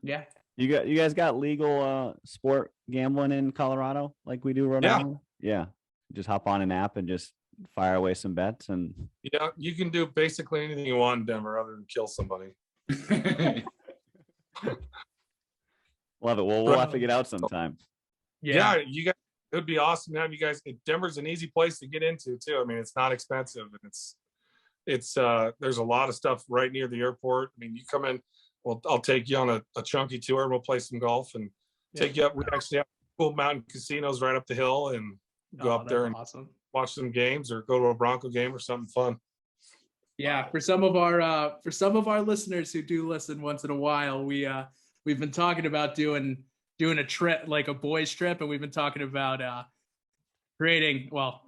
yeah, You guys got legal sport gambling in Colorado like we do Rhode Yeah. Island? Yeah. Just hop on an app and just fire away some bets and Yeah, you can do basically anything you want in Denver other than kill somebody. love it. Well, we'll have to get out sometime. Yeah, you guys, it would be awesome to have you guys. Denver's an easy place to get into too. I mean, it's not expensive, and it's there's a lot of stuff right near the airport. I mean, you come in, well, I'll take you on a chunky tour. We'll play some golf and take you up. We actually have cool mountain casinos right up the hill, and go up there and awesome. watch some games or go to a Bronco game or something fun. Yeah, for some of our listeners who do listen once in a while, we've been talking about doing a trip, like a boys trip, and we've been talking about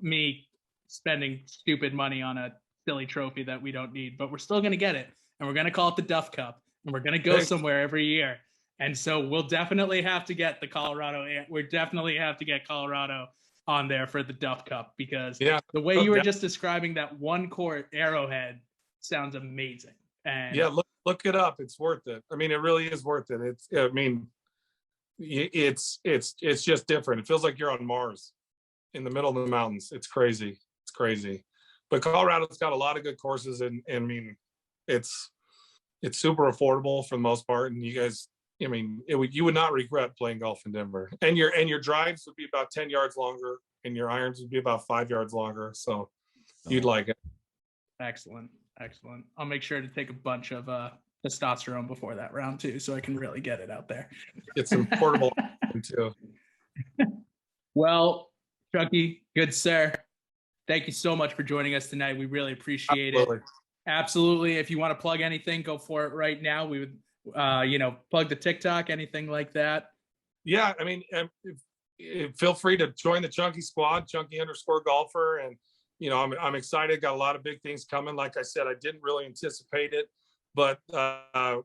me spending stupid money on a silly trophy that we don't need, but we're still going to get it, and we're going to call it the Duff Cup, and we're going to go somewhere every year. And so we'll definitely have to get Colorado on there for the Duff Cup, because the way you were just describing that one court Arrowhead sounds amazing. And yeah, look it up. It's worth it. I mean, it really is worth it. It's just different. It feels like you're on Mars in the middle of the mountains. It's crazy. It's crazy. But Colorado's got a lot of good courses, and I mean, it's super affordable for the most part. And you guys, I mean, you would not regret playing golf in Denver. And your drives would be about 10 yards longer, and your irons would be about 5 yards longer. So you'd like it. Excellent. I'll make sure to take a bunch of testosterone before that round too, so I can really get it out there. It's some portable too. Well, Chucky, good sir, thank you so much for joining us tonight. We really appreciate it. Absolutely. If you want to plug anything, go for it right now. We would, plug the TikTok, anything like that. Yeah, I mean, feel free to join the Chunky Squad, Chunky_golfer, and I'm excited. Got a lot of big things coming. Like I said, I didn't really anticipate it, but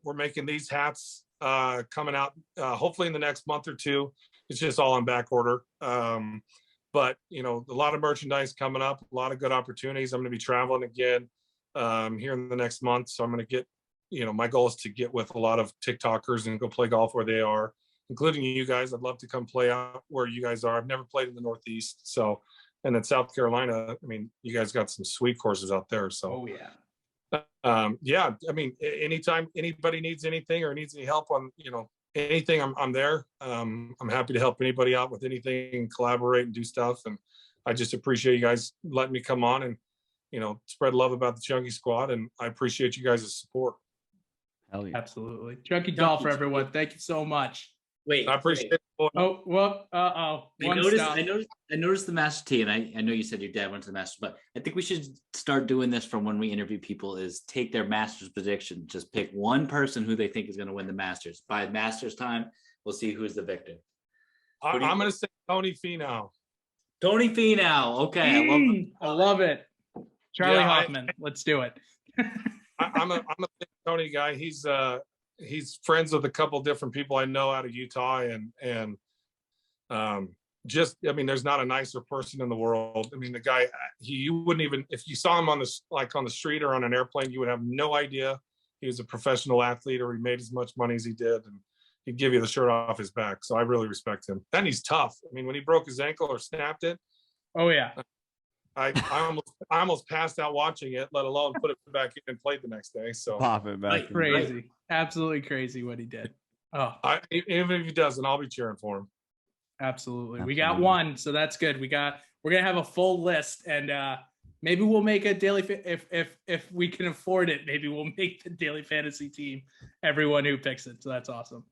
we're making these hats coming out hopefully in the next month or two. It's just all on back order. But a lot of merchandise coming up, a lot of good opportunities. I'm going to be traveling again here in the next month, so I'm going to get. My goal is to get with a lot of TikTokers and go play golf where they are, including you guys. I'd love to come play out where you guys are. I've never played in the Northeast, so. And then South Carolina, I mean, you guys got some sweet courses out there. So, yeah, I mean, anytime anybody needs anything or needs any help on, anything, I'm there. I'm happy to help anybody out with anything and collaborate and do stuff. And I just appreciate you guys letting me come on and, spread love about the Chunky Squad. And I appreciate you guys' support. Hell yeah. Absolutely. Chunky Golf for everyone. Thank you so much. Wait, I appreciate it. Oh, well, I noticed the Master T, and I know you said your dad went to the Masters, but I think we should start doing this from when we interview people is take their Masters prediction. Just pick one person who they think is going to win the Masters. By Masters time, we'll see who's the victor. I'm going to say Tony Finau. Tony Finau. Okay. I love it. Charlie Hoffman. Let's do it. I'm a big Tony guy. He's friends with a couple different people I know out of Utah, and there's not a nicer person in the world. I mean, the guy, you wouldn't even, if you saw him on the street or on an airplane, you would have no idea he was a professional athlete or he made as much money as he did, and he'd give you the shirt off his back. So I really respect him. And he's tough. I mean, when he broke his ankle or snapped it, oh yeah, I almost passed out watching it, let alone put it back in and played the next day. So pop it back. Crazy. Absolutely crazy what he did. Oh, even if he doesn't, I'll be cheering for him. Absolutely. We got one, so that's good. We're gonna have a full list, and maybe we'll make a daily if we can afford it. Maybe we'll make the daily fantasy team. Everyone who picks it, so that's awesome.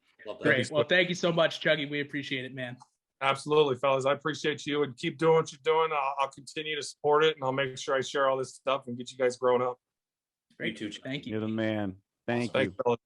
Great. Well, thank you so much, Chuggy. We appreciate it, man. Absolutely, fellas. I appreciate you, and keep doing what you're doing. I'll continue to support it, and I'll make sure I share all this stuff and get you guys growing up. Great. Thank you. You're the man. Thank Thanks, you. fellas.